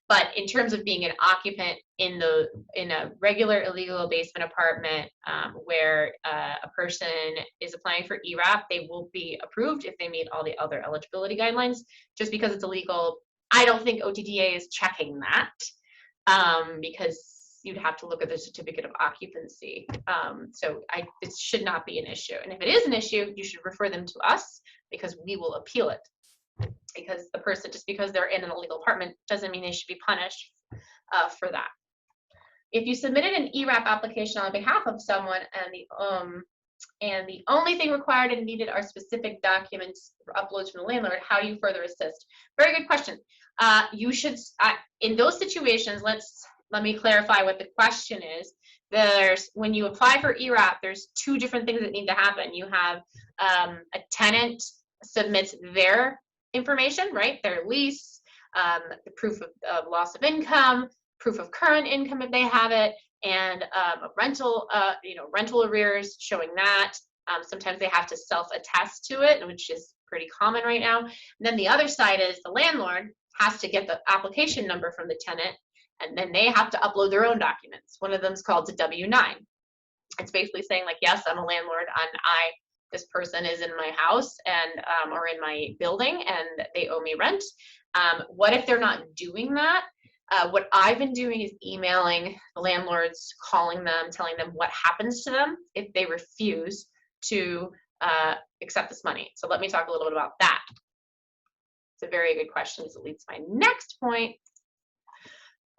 But in terms of being an occupant in a regular illegal basement apartment where a person is applying for ERAP, they will be approved if they meet all the other eligibility guidelines. Just because it's illegal, I don't think OTDA is checking that. Because you'd have to look at the certificate of occupancy. So it should not be an issue. And if it is an issue, you should refer them to us because we will appeal it. Because the person, just because they're in an illegal apartment, doesn't mean they should be punished for that. If you submitted an ERAP application on behalf of someone and And the only thing required and needed are specific documents for uploads from the landlord. How do you further assist? Very good question. You should, in those situations, let me clarify what the question is. When you apply for ERAP, there's two different things that need to happen. You have a tenant submits their information, right? Their lease, the proof of loss of income, proof of current income if they have it, and a rental, rental arrears showing that. Sometimes they have to self-attest to it, which is pretty common right now. And then the other side is the landlord has to get the application number from the tenant, and then they have to upload their own documents. One of them is called a W-9. It's basically saying like, yes, I'm a landlord, and this person is in my house and or in my building, and they owe me rent. What if they're not doing that? What I've been doing is emailing the landlords, calling them, telling them what happens to them if they refuse to accept this money. So let me talk a little bit about that. It's a very good question because it leads to my next point.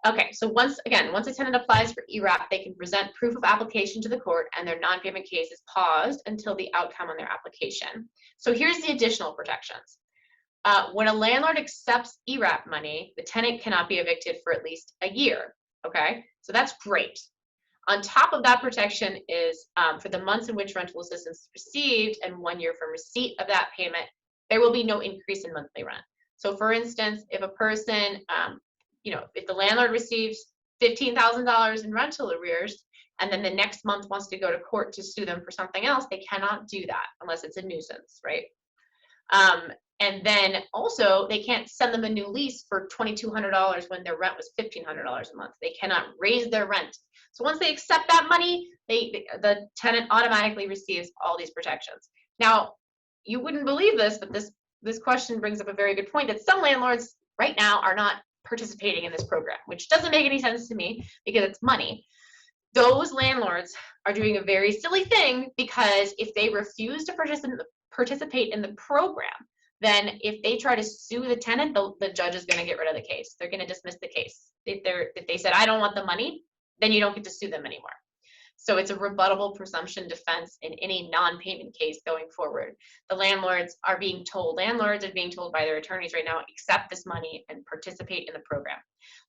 Okay, so once a tenant applies for ERAP, they can present proof of application to the court, and their non-payment case is paused until the outcome on their application. So here's the additional protections. When a landlord accepts ERAP money, the tenant cannot be evicted for at least a year. Okay, so that's great. On top of that protection is for the months in which rental assistance is received and 1 year from receipt of that payment, there will be no increase in monthly rent. So for instance, if a person, if the landlord receives $15,000 in rental arrears, and then the next month wants to go to court to sue them for something else, they cannot do that unless it's a nuisance, right? And then also, they can't send them a new lease for $2,200 when their rent was $1,500 a month. They cannot raise their rent. So once they accept that money, the tenant automatically receives all these protections. Now, you wouldn't believe this, but this question brings up a very good point that some landlords right now are not participating in this program, which doesn't make any sense to me because it's money. Those landlords are doing a very silly thing because if they refuse to participate in the program, then if they try to sue the tenant, the judge is going to get rid of the case. They're going to dismiss the case. If they said, I don't want the money, then you don't get to sue them anymore. So it's a rebuttable presumption defense in any non-payment case going forward. Landlords are being told by their attorneys right now, accept this money and participate in the program.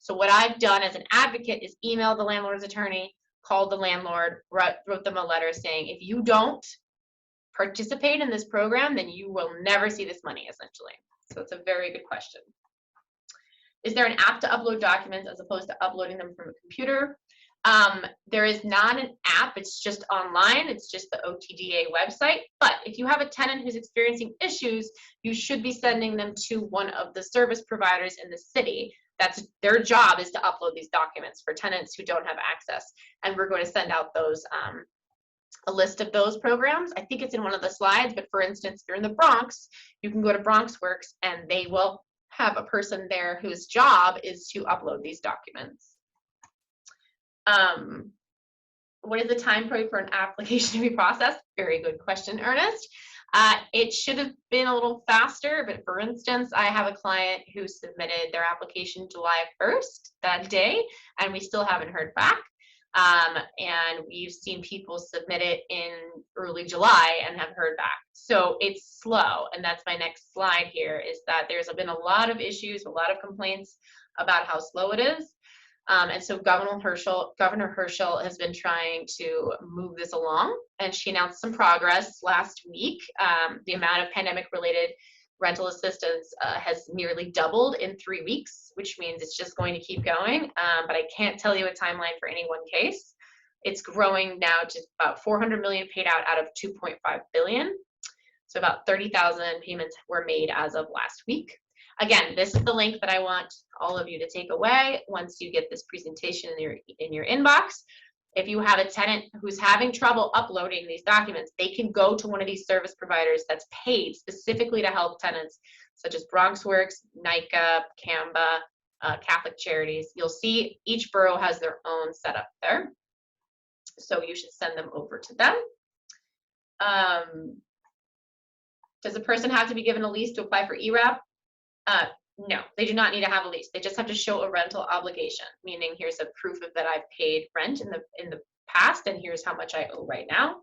So what I've done as an advocate is email the landlord's attorney, called the landlord, wrote them a letter saying, if you don't participate in this program, then you will never see this money, essentially. So it's a very good question. Is there an app to upload documents as opposed to uploading them from a computer? There is not an app, it's just online, it's just the OTDA website. But if you have a tenant who's experiencing issues, you should be sending them to one of the service providers in the city. That's their job, is to upload these documents for tenants who don't have access. And we're going to send out those a list of those programs. I think it's in one of the slides, but for instance, if you're in the Bronx, you can go to BronxWorks and they will have a person there whose job is to upload these documents. What is the time frame for an application to be processed? Very good question, Ernest. It should have been a little faster, but for instance, I have a client who submitted their application July 1st, that day, and we still haven't heard back. And we've seen people submit it in early July and have heard back. So it's slow, and that's my next slide here, is that there's been a lot of issues, a lot of complaints about how slow it is. And so Governor Herschel has been trying to move this along, and she announced some progress last week. The amount of pandemic-related rental assistance has nearly doubled in 3 weeks, which means it's just going to keep going. But I can't tell you a timeline for any one case. It's growing now to about 400 million paid out of 2.5 billion. So about 30,000 payments were made as of last week. Again, this is the link that I want all of you to take away once you get this presentation in your inbox. If you have a tenant who's having trouble uploading these documents, they can go to one of these service providers that's paid specifically to help tenants, such as BronxWorks, NICA, CAMBA, Catholic Charities. You'll see each borough has their own setup there. So you should send them over to them. Does a person have to be given a lease to apply for ERAP? No, they do not need to have a lease. They just have to show a rental obligation, meaning here's a proof of that I've paid rent in the past, and here's how much I owe right now.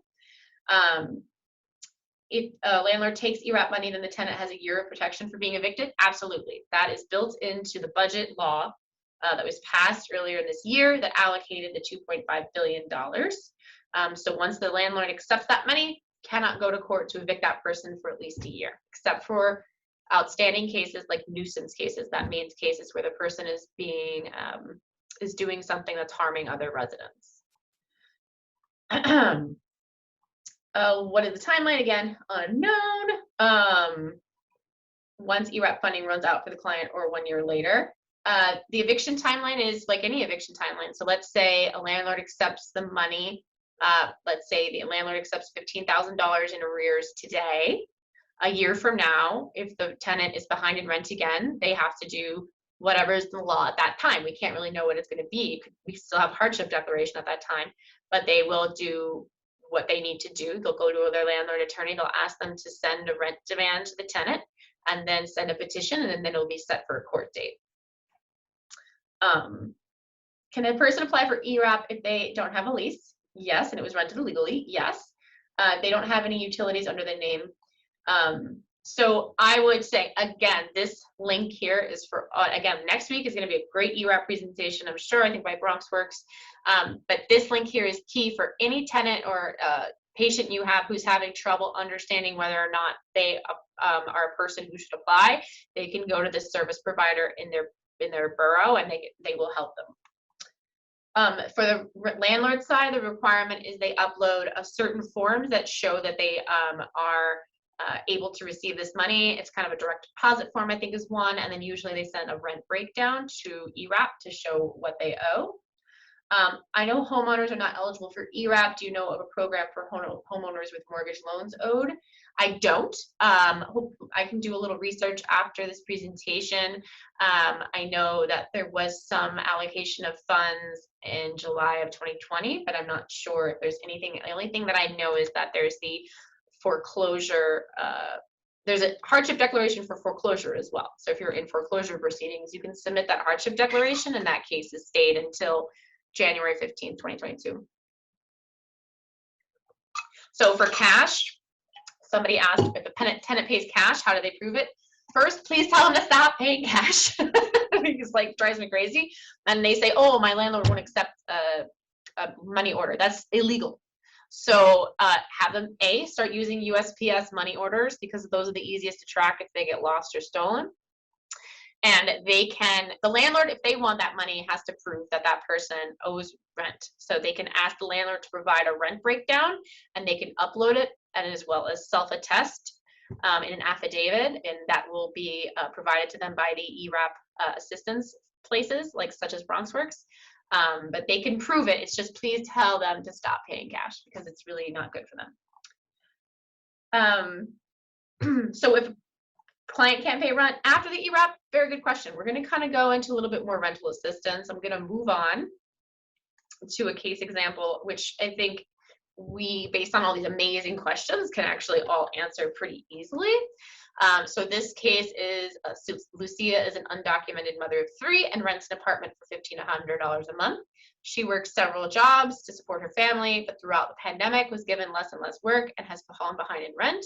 If a landlord takes ERAP money, then the tenant has a year of protection for being evicted. Absolutely. That is built into the budget law that was passed earlier this year that allocated the $2.5 billion. So once the landlord accepts that money, cannot go to court to evict that person for at least a year, except for outstanding cases like nuisance cases. That means cases where the person is doing something that's harming other residents. What is the timeline again? Unknown. Once ERAP funding runs out for the client or 1 year later. The eviction timeline is like any eviction timeline. So let's say a landlord accepts the money. Let's say the landlord accepts $15,000 in arrears today. A year from now, if the tenant is behind in rent again, they have to do whatever is the law at that time. We can't really know what it's going to be. We still have hardship declaration at that time, but they will do what they need to do. They'll go to their landlord attorney. They'll ask them to send a rent demand to the tenant and then send a petition, and then it'll be set for a court date. Can a person apply for ERAP if they don't have a lease? Yes, and it was rented illegally. Yes. They don't have any utilities under the name. So I would say, again, this link here is for, again, next week is going to be a great ERAP presentation, I'm sure, I think by BronxWorks. But this link here is key for any tenant or patient you have who's having trouble understanding whether or not they are a person who should apply. They can go to the service provider in their borough, and they will help them. For the landlord side, the requirement is they upload a certain forms that show that they are able to receive this money. It's kind of a direct deposit form, I think, is one, and then usually they send a rent breakdown to ERAP to show what they owe. I know homeowners are not eligible for ERAP. Do you know of a program for homeowners with mortgage loans owed? I don't. I can do a little research after this presentation. I know that there was some allocation of funds in July of 2020, but I'm not sure if there's anything. The only thing that I know is that there's the foreclosure, there's a hardship declaration for foreclosure as well. So if you're in foreclosure proceedings, you can submit that hardship declaration, and that case is stayed until January 15th, 2022. So for cash, somebody asked if the tenant pays cash, how do they prove it? First, please tell them to stop paying cash. Because like drives me crazy. And they say, oh, my landlord won't accept a money order. That's illegal. So have them start using USPS money orders, because those are the easiest to track if they get lost or stolen. And the landlord, if they want that money, has to prove that that person owes rent. So they can ask the landlord to provide a rent breakdown, and they can upload it, and as well as self-attest in an affidavit, and that will be provided to them by the ERAP assistance places, like such as BronxWorks. But they can prove it. It's just please tell them to stop paying cash, because it's really not good for them. So if client can't pay rent after the ERAP, very good question. We're going to kind of go into a little bit more rental assistance. I'm going to move on to a case example, which I think we, based on all these amazing questions, can actually all answer pretty easily. So this case is Lucia is an undocumented mother of 3 and rents an apartment for $1,500 a month. She works several jobs to support her family, but throughout the pandemic was given less and less work and has fallen behind in rent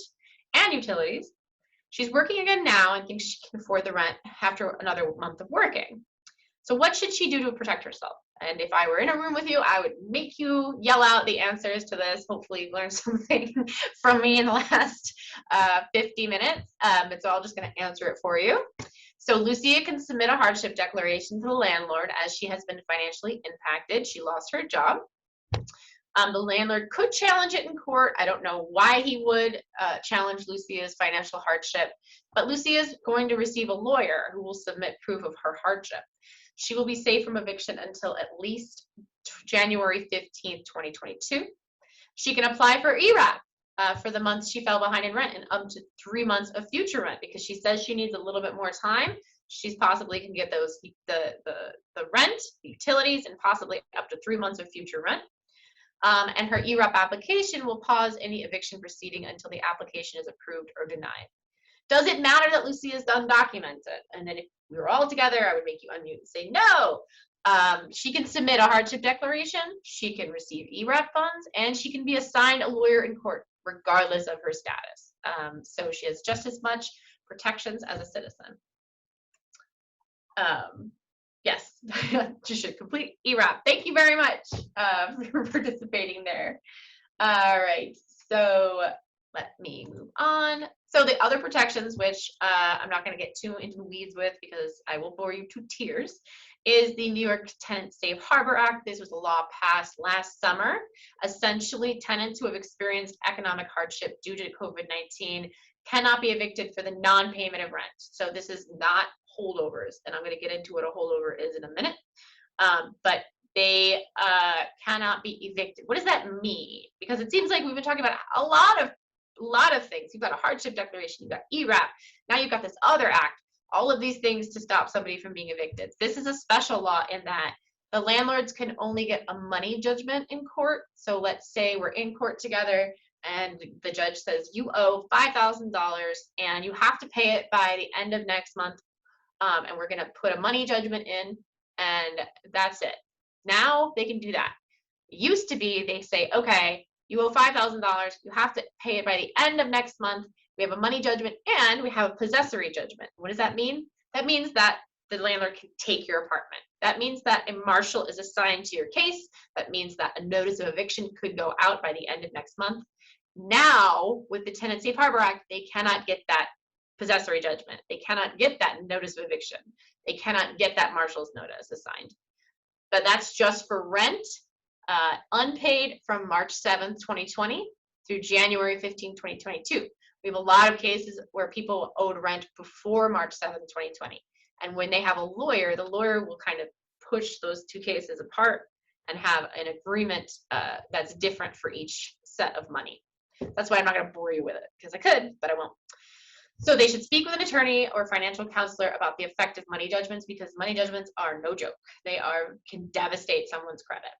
and utilities. She's working again now and thinks she can afford the rent after another month of working. So what should she do to protect herself? And if I were in a room with you, I would make you yell out the answers to this. Hopefully you've learned something from me in the last 50 minutes. But so I'm just going to answer it for you. So Lucia can submit a hardship declaration to the landlord as she has been financially impacted. She lost her job. The landlord could challenge it in court. I don't know why he would challenge Lucia's financial hardship, but Lucia is going to receive a lawyer who will submit proof of her hardship. She will be safe from eviction until at least January 15th, 2022. She can apply for ERAP for the months she fell behind in rent and up to 3 months of future rent, because she says she needs a little bit more time. She's possibly can get those the rent, the utilities, and possibly up to 3 months of future rent. And her ERAP application will pause any eviction proceeding until the application is approved or denied. Does it matter that Lucia is undocumented? And then if we were all together, I would make you unmute and say no. She can submit a hardship declaration, she can receive ERAP funds, and she can be assigned a lawyer in court regardless of her status. So she has just as much protections as a citizen. Yes, she should complete ERAP. Thank you very much for participating there. All right, so let me move on. So the other protections, which I'm not going to get too into the weeds with because I will bore you to tears, is the New York Tenant Safe Harbor Act. This was a law passed last summer. Essentially, tenants who have experienced economic hardship due to COVID-19 cannot be evicted for the non-payment of rent. So this is not holdovers, and I'm going to get into what a holdover is in a minute. But they cannot be evicted. What does that mean? Because it seems like we've been talking about a lot of things. You've got a hardship declaration, you've got ERAP, now you've got this other act, all of these things to stop somebody from being evicted. This is a special law in that the landlords can only get a money judgment in court. So let's say we're in court together and the judge says you owe $5,000 and you have to pay it by the end of next month, and we're going to put a money judgment in, and that's it. Now they can do that. It used to be they say, okay, you owe $5,000, you have to pay it by the end of next month. We have a money judgment and we have a possessory judgment. What does that mean? That means that the landlord can take your apartment. That means that a marshal is assigned to your case. That means that a notice of eviction could go out by the end of next month. Now, with the Tenant Safe Harbor Act, they cannot get that possessory judgment. They cannot get that notice of eviction. They cannot get that marshal's notice assigned. But that's just for rent, unpaid from March 7th, 2020 through January 15, 2022. We have a lot of cases where people owed rent before March 7th, 2020. And when they have a lawyer, the lawyer will kind of push those two cases apart and have an agreement that's different for each set of money. That's why I'm not going to bore you with it, because I could, but I won't. So they should speak with an attorney or financial counselor about the effect of money judgments, because money judgments are no joke. They can devastate someone's credit.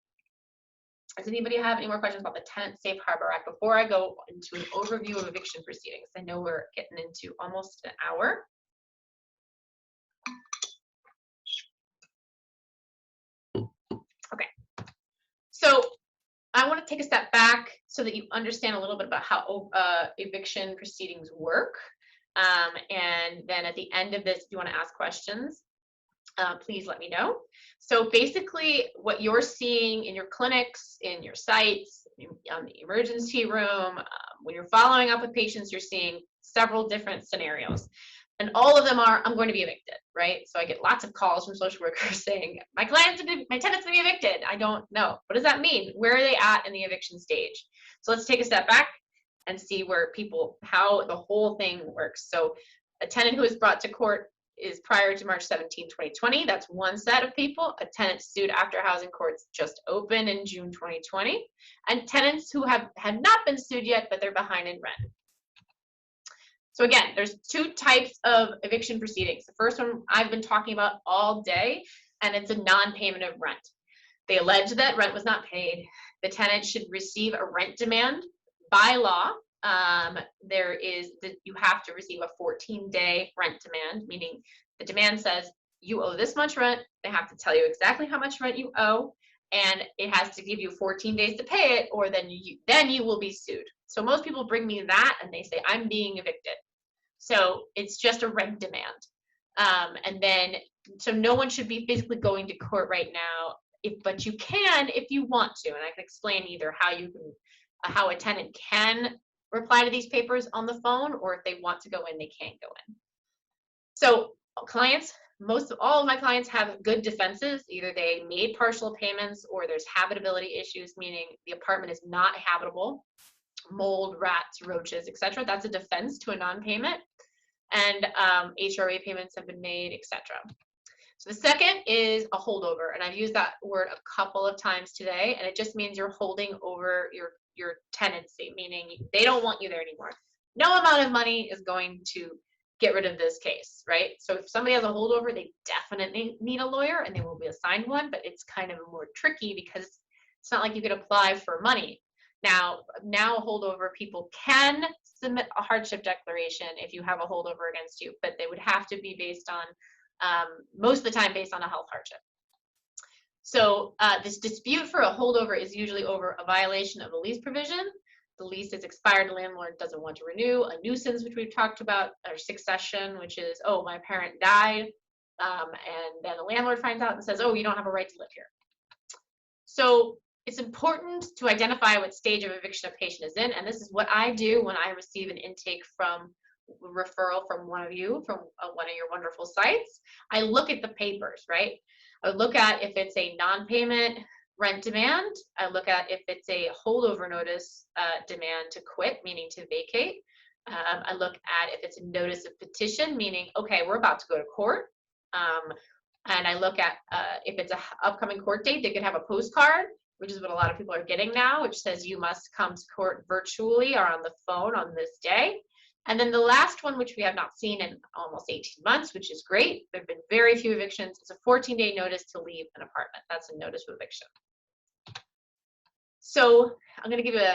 Does anybody have any more questions about the Tenant Safe Harbor Act before I go into an overview of eviction proceedings? I know we're getting into almost an hour. Okay, so I want to take a step back so that you understand a little bit about how eviction proceedings work. And then at the end of this, if you want to ask questions, please let me know. So basically what you're seeing in your clinics, in your sites, on the emergency room, when you're following up with patients, you're seeing several different scenarios. And all of them are, I'm going to be evicted, right? So I get lots of calls from social workers saying, my tenant's going to be evicted. I don't know. What does that mean? Where are they at in the eviction stage? So let's take a step back and see where how the whole thing works. So a tenant who is brought to court is prior to March 17, 2020. That's one set of people. A tenant sued after housing courts just opened in June 2020. And tenants who had not been sued yet, but they're behind in rent. So again, there's two types of eviction proceedings. The first one I've been talking about all day, and it's a non-payment of rent. They allege that rent was not paid. The tenant should receive a rent demand. By law, you have to receive a 14-day rent demand, meaning the demand says you owe this much rent. They have to tell you exactly how much rent you owe, and it has to give you 14 days to pay it, or then you will be sued. So most people bring me that and they say, I'm being evicted. So it's just a rent demand. So no one should be physically going to court right now, but you can if you want to. And I can explain either how a tenant can reply to these papers on the phone, or if they want to go in, they can't go in. So all of my clients have good defenses. Either they made partial payments, or there's habitability issues, meaning the apartment is not habitable, mold, rats, roaches, etc. That's a defense to a non-payment. And HRA payments have been made, etc. So the second is a holdover, and I've used that word a couple of times today, and it just means you're holding over your tenancy, meaning they don't want you there anymore. No amount of money is going to get rid of this case, right? So if somebody has a holdover, they definitely need a lawyer, and they will be assigned one, but it's kind of more tricky because it's not like you could apply for money. Now a holdover, people can submit a hardship declaration if you have a holdover against you, but they would have to be based on, most of the time based on a health hardship. So this dispute for a holdover is usually over a violation of a lease provision. The lease is expired, the landlord doesn't want to renew. A nuisance, which we've talked about, or succession, which is, oh, my parent died, and then the landlord finds out and says, oh, you don't have a right to live here. So it's important to identify what stage of eviction a patient is in, and this is what I do when I receive an intake from referral from one of you, from one of your wonderful sites. I look at the papers, right? I look at if it's a non-payment rent demand. I look at if it's a holdover notice demand to quit, meaning to vacate. I look at if it's a notice of petition, meaning, okay, we're about to go to court. And I look at if it's an upcoming court date, they could have a postcard, which is what a lot of people are getting now, which says you must come to court virtually or on the phone on this day. And then the last one, which we have not seen in almost 18 months, which is great. There have been very few evictions. It's a 14-day notice to leave an apartment. That's a notice of eviction. So I'm going to give you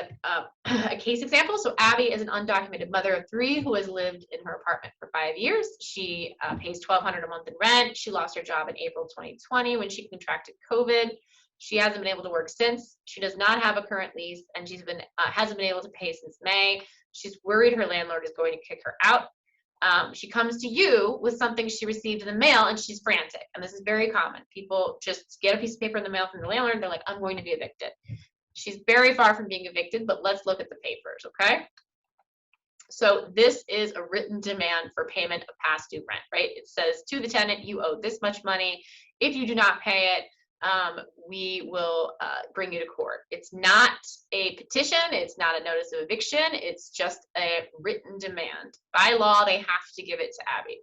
a case example. So Abby is an undocumented mother of 3 who has lived in her apartment for 5 years. She pays $1,200 a month in rent. She lost her job in April 2020 when she contracted COVID. She hasn't been able to work since. She does not have a current lease, and she's been hasn't been able to pay since May. She's worried her landlord is going to kick her out. She comes to you with something she received in the mail, and she's frantic. And this is very common. People just get a piece of paper in the mail from the landlord, and they're like, I'm going to be evicted. She's very far from being evicted, but let's look at the papers, okay? So this is a written demand for payment of past due rent, right? It says to the tenant, you owe this much money. If you do not pay it, we will bring you to court. It's not a petition. It's not a notice of eviction. It's just a written demand. By law, they have to give it to Abby.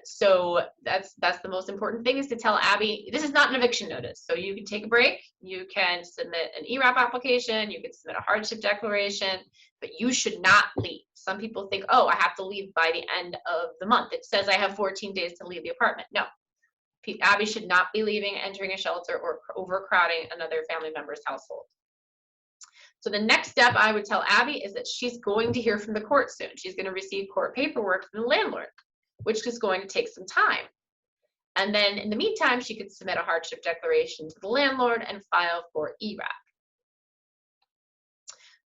So that's the most important thing, is to tell Abby, this is not an eviction notice. So you can take a break. You can submit an ERAP application. You can submit a hardship declaration, but you should not leave. Some people think, oh, I have to leave by the end of the month. It says I have 14 days to leave the apartment. No. Abby should not be leaving, entering a shelter, or overcrowding another family member's household. So the next step I would tell Abby is that she's going to hear from the court soon. She's going to receive court paperwork from the landlord, which is going to take some time. And then in the meantime, she could submit a hardship declaration to the landlord and file for ERAP.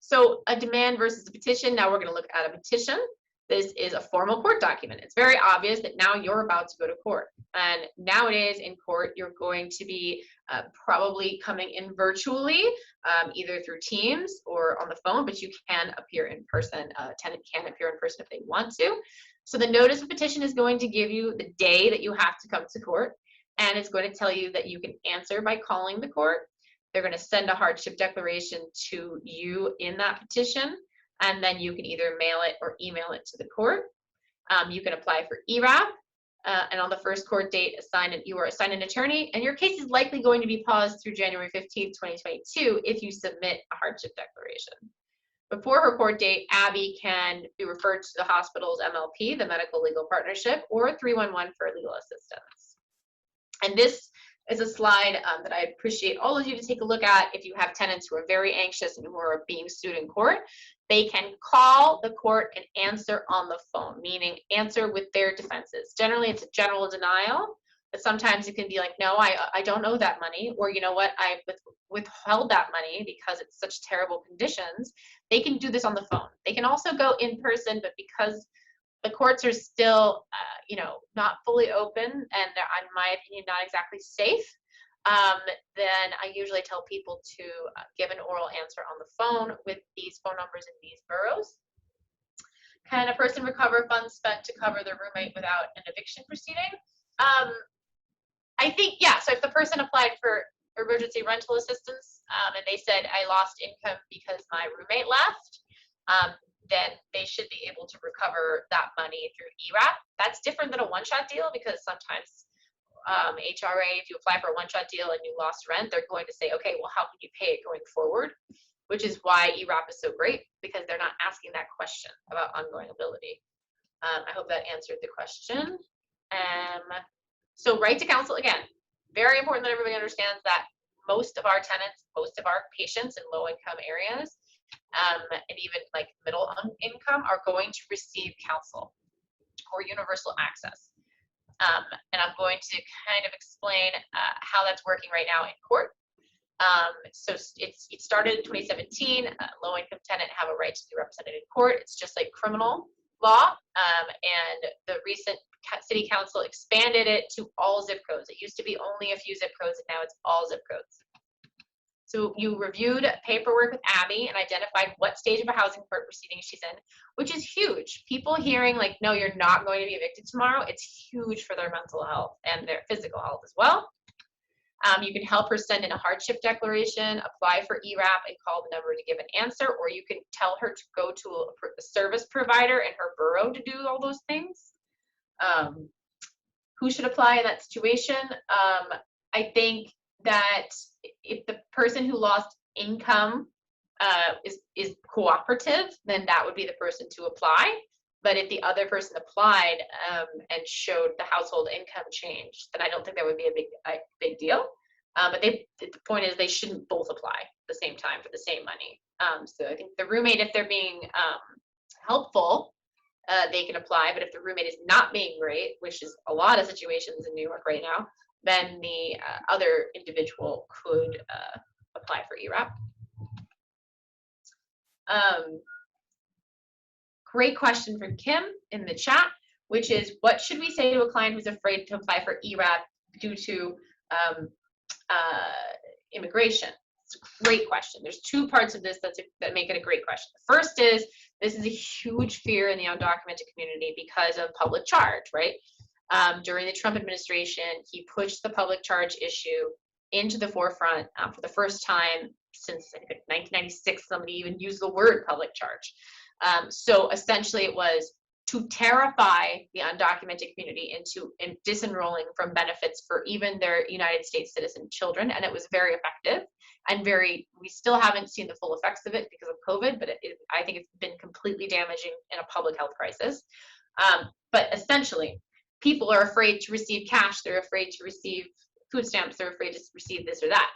So a demand versus a petition. Now we're going to look at a petition. This is a formal court document. It's very obvious that now you're about to go to court. And nowadays in court, you're going to be probably coming in virtually, either through Teams or on the phone, but you can appear in person. A tenant can appear in person if they want to. So the notice of petition is going to give you the day that you have to come to court, and it's going to tell you that you can answer by calling the court. They're going to send a hardship declaration to you in that petition, and then you can either mail it or email it to the court. You can apply for ERAP, and on the first court date, you are assigned an attorney, and your case is likely going to be paused through January 15th, 2022 if you submit a hardship declaration. Before her court date, Abby can be referred to the hospital's MLP, the Medical Legal Partnership, or 311 for legal assistance. And this is a slide that I appreciate all of you to take a look at. If you have tenants who are very anxious and who are being sued in court, they can call the court and answer on the phone, meaning answer with their defenses. Generally, it's a general denial, but sometimes it can be like, no, I don't owe that money, or you know what, I withheld that money because it's such terrible conditions. They can do this on the phone. They can also go in person, but because the courts are still, not fully open, and they're, in my opinion, not exactly safe, then I usually tell people to give an oral answer on the phone with these phone numbers in these boroughs. Can a person recover funds spent to cover their roommate without an eviction proceeding? I think, yeah, so if the person applied for emergency rental assistance and they said, I lost income because my roommate left, then they should be able to recover that money through ERAP. That's different than a one-shot deal, because sometimes HRA, if you apply for a one-shot deal and you lost rent, they're going to say, okay, well, how can you pay it going forward? Which is why ERAP is so great, because they're not asking that question about ongoing ability. I hope that answered the question. So right to counsel, again, very important that everybody understands that most of our tenants, most of our patients in low-income areas, and even like middle income, are going to receive counsel or universal access. And I'm going to kind of explain how that's working right now in court. So it started in 2017. Low-income tenant have a right to be represented in court. It's just like criminal law. And the recent city council expanded it to all zip codes. It used to be only a few zip codes, and now it's all zip codes. So you reviewed paperwork with Abby and identified what stage of a housing court proceeding she's in, which is huge. People hearing like, no, you're not going to be evicted tomorrow, it's huge for their mental health and their physical health as well. You can help her send in a hardship declaration, apply for ERAP, and call the number to give an answer, or you can tell her to go to a service provider in her borough to do all those things. Who should apply in that situation? I think that if the person who lost income is cooperative, then that would be the person to apply. But if the other person applied and showed the household income change, then I don't think that would be a big deal. But the point is they shouldn't both apply at the same time for the same money. So I think the roommate, if they're being helpful, they can apply. But if the roommate is not being great, which is a lot of situations in New York right now, then the other individual could apply for ERAP. Great question from Kim in the chat, which is, what should we say to a client who's afraid to apply for ERAP due to immigration? It's a great question. There's two parts of this that make it a great question. The first is, this is a huge fear in the undocumented community because of public charge, right? During the Trump administration, he pushed the public charge issue into the forefront for the first time since I think 1996. Somebody even used the word public charge. So essentially it was to terrify the undocumented community into disenrolling from benefits for even their United States citizen children. And it was very effective and we still haven't seen the full effects of it because of COVID, but I think it's been completely damaging in a public health crisis. But essentially, people are afraid to receive cash. They're afraid to receive food stamps. They're afraid to receive this or that.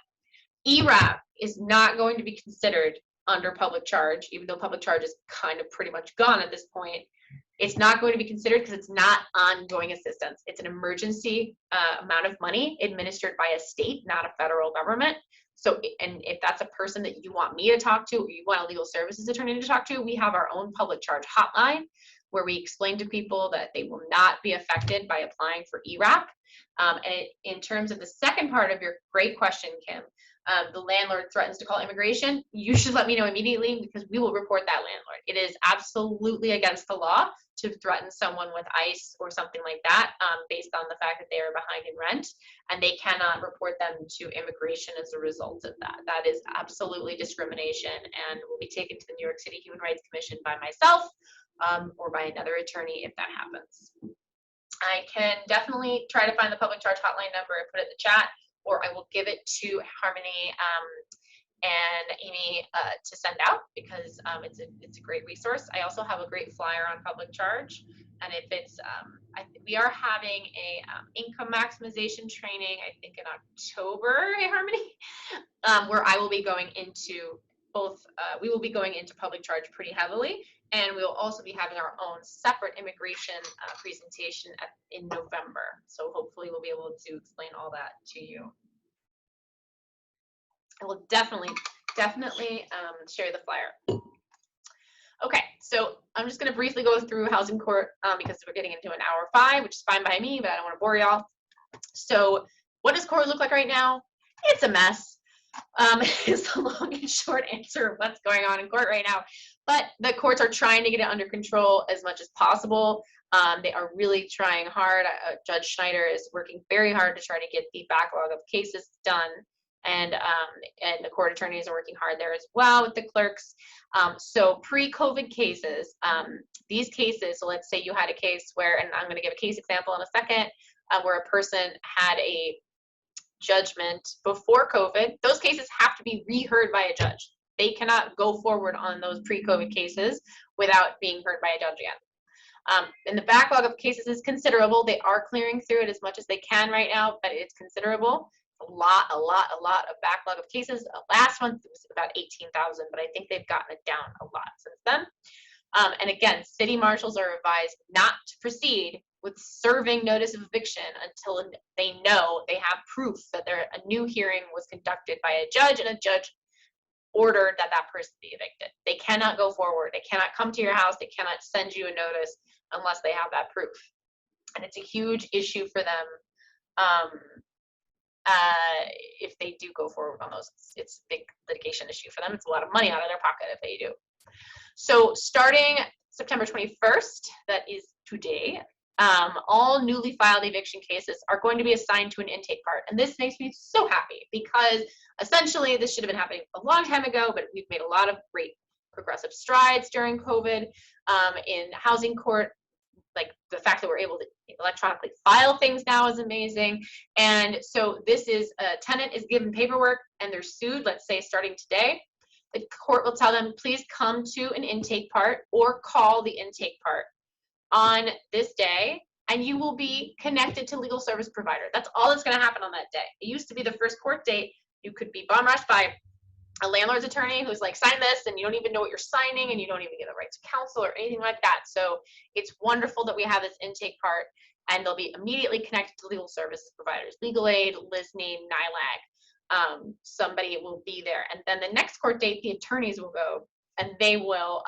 ERAP is not going to be considered under public charge, even though public charge is kind of pretty much gone at this point. It's not going to be considered because it's not ongoing assistance. It's an emergency amount of money administered by a state, not a federal government. So, and if that's a person that you want me to talk to, or you want a legal services attorney to talk to, we have our own public charge hotline where we explain to people that they will not be affected by applying for ERAP. And in terms of the second part of your great question, Kim, the landlord threatens to call immigration, you should let me know immediately because we will report that landlord. It is absolutely against the law to threaten someone with ICE or something like that based on the fact that they are behind in rent, and they cannot report them to immigration as a result of that. That is absolutely discrimination and will be taken to the New York City Human Rights Commission by myself or by another attorney if that happens. I can definitely try to find the public charge hotline number and put it in the chat, or I will give it to Harmony and Amy to send out because it's a great resource. I also have a great flyer on public charge, and if it's we are having a income maximization training, I think in October, hey Harmony, where I will be going into both. We will be going into public charge pretty heavily, and we will also be having our own separate immigration presentation in November. So hopefully we'll be able to explain all that to you. I will definitely share the flyer. Okay, so I'm just going to briefly go through housing court because we're getting into an hour 5, which is fine by me, but I don't want to bore y'all. So what does court look like right now? It's a mess. Is the long and short answer of what's going on in court right now. But the courts are trying to get it under control as much as possible. They are really trying hard. Judge Schneider is working very hard to try to get the backlog of cases done. And the court attorneys are working hard there as well with the clerks. So pre-COVID cases, these cases, so let's say you had a case where, and I'm going to give a case example in a second, where a person had a judgment before COVID, those cases have to be reheard by a judge. They cannot go forward on those pre-COVID cases without being heard by a judge again. And the backlog of cases is considerable. They are clearing through it as much as they can right now, but it's considerable. A lot of backlog of cases. Last month it was about 18,000, but I think they've gotten it down a lot since then. And again, city marshals are advised not to proceed with serving notice of eviction until they know they have proof that a new hearing was conducted by a judge and a judge ordered that that person be evicted. They cannot go forward. They cannot come to your house. They cannot send you a notice unless they have that proof. And it's a huge issue for them if they do go forward on those. It's a big litigation issue for them. It's a lot of money out of their pocket if they do. So starting September 21st, that is today, all newly filed eviction cases are going to be assigned to an intake part. And this makes me so happy because essentially this should have been happening a long time ago, but we've made a lot of great progressive strides during COVID in housing court. Like the fact that we're able to electronically file things now is amazing. And so this is a tenant is given paperwork and they're sued, let's say starting today. The court will tell them, please come to an intake part or call the intake part on this day, and you will be connected to legal service provider. That's all that's going to happen on that day. It used to be the first court date. You could be bum rushed by a landlord's attorney who's like, sign this, and you don't even know what you're signing, and you don't even get the right to counsel or anything like that. So it's wonderful that we have this intake part, and they'll be immediately connected to legal services providers, legal aid, listening, NILAG. Somebody will be there. And then the next court date, the attorneys will go, and they will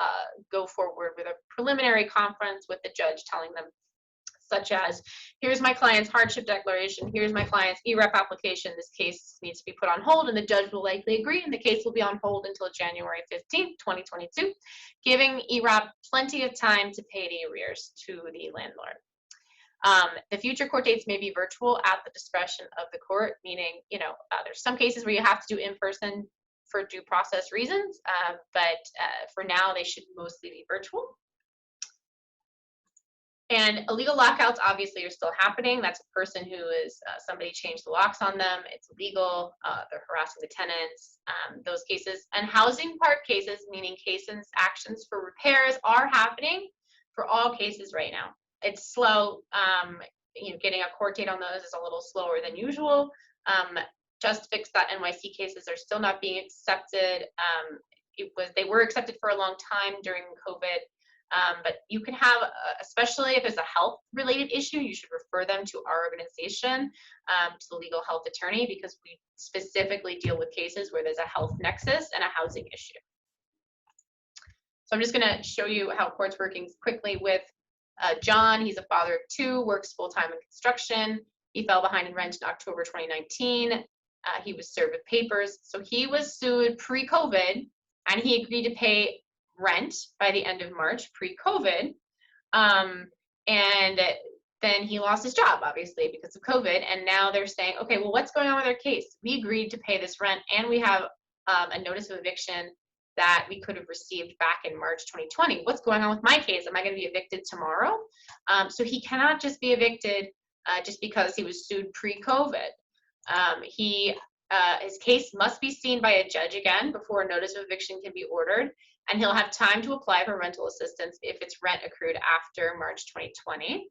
go forward with a preliminary conference with the judge telling them, such as, here's my client's hardship declaration, here's my client's EREP application, this case needs to be put on hold, and the judge will likely agree, and the case will be on hold until January 15th, 2022, giving EREP plenty of time to pay the arrears to the landlord. The future court dates may be virtual at the discretion of the court, meaning, there's some cases where you have to do in-person for due process reasons, but for now, they should mostly be virtual. And illegal lockouts obviously are still happening. That's a person who is, somebody changed the locks on them. It's illegal. They're harassing the tenants, those cases. And housing part cases, meaning cases, actions for repairs, are happening for all cases right now. It's slow. Getting a court date on those is a little slower than usual. JustFix.NYC cases are still not being accepted. They were accepted for a long time during COVID. But you can have, especially if it's a health related issue, you should refer them to our organization, to the legal health attorney, because we specifically deal with cases where there's a health nexus and a housing issue. So I'm just going to show you how court's working quickly with John. He's a father of two, works full-time in construction. He fell behind in rent in October 2019. He was served with papers. So he was sued pre-COVID, and he agreed to pay rent by the end of March pre-COVID, and then he lost his job obviously because of COVID, and now they're saying, okay, well, what's going on with our case? We agreed to pay this rent, and we have a notice of eviction that we could have received back in March 2020. What's going on with my case? Am I going to be evicted tomorrow? So he cannot just be evicted just because he was sued pre-COVID. His case must be seen by a judge again before a notice of eviction can be ordered, and he'll have time to apply for rental assistance if it's rent accrued after March 2020.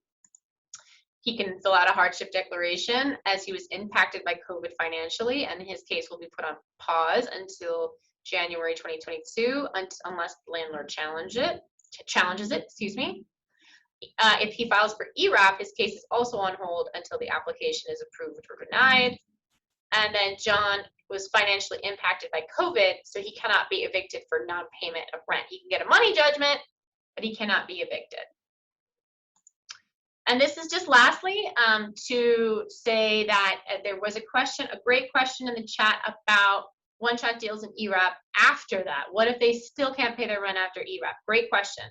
He can fill out a hardship declaration as he was impacted by COVID financially, and his case will be put on pause until January 2022 unless the landlord challenges it. If he files for ERAP, his case is also on hold until the application is approved or denied. And then John was financially impacted by COVID, so he cannot be evicted for non-payment of rent. He can get a money judgment, but he cannot be evicted. And this is just lastly to say that there was a great question in the chat about one-shot deals in ERAP after that. What if they still can't pay their rent after ERAP? Great question.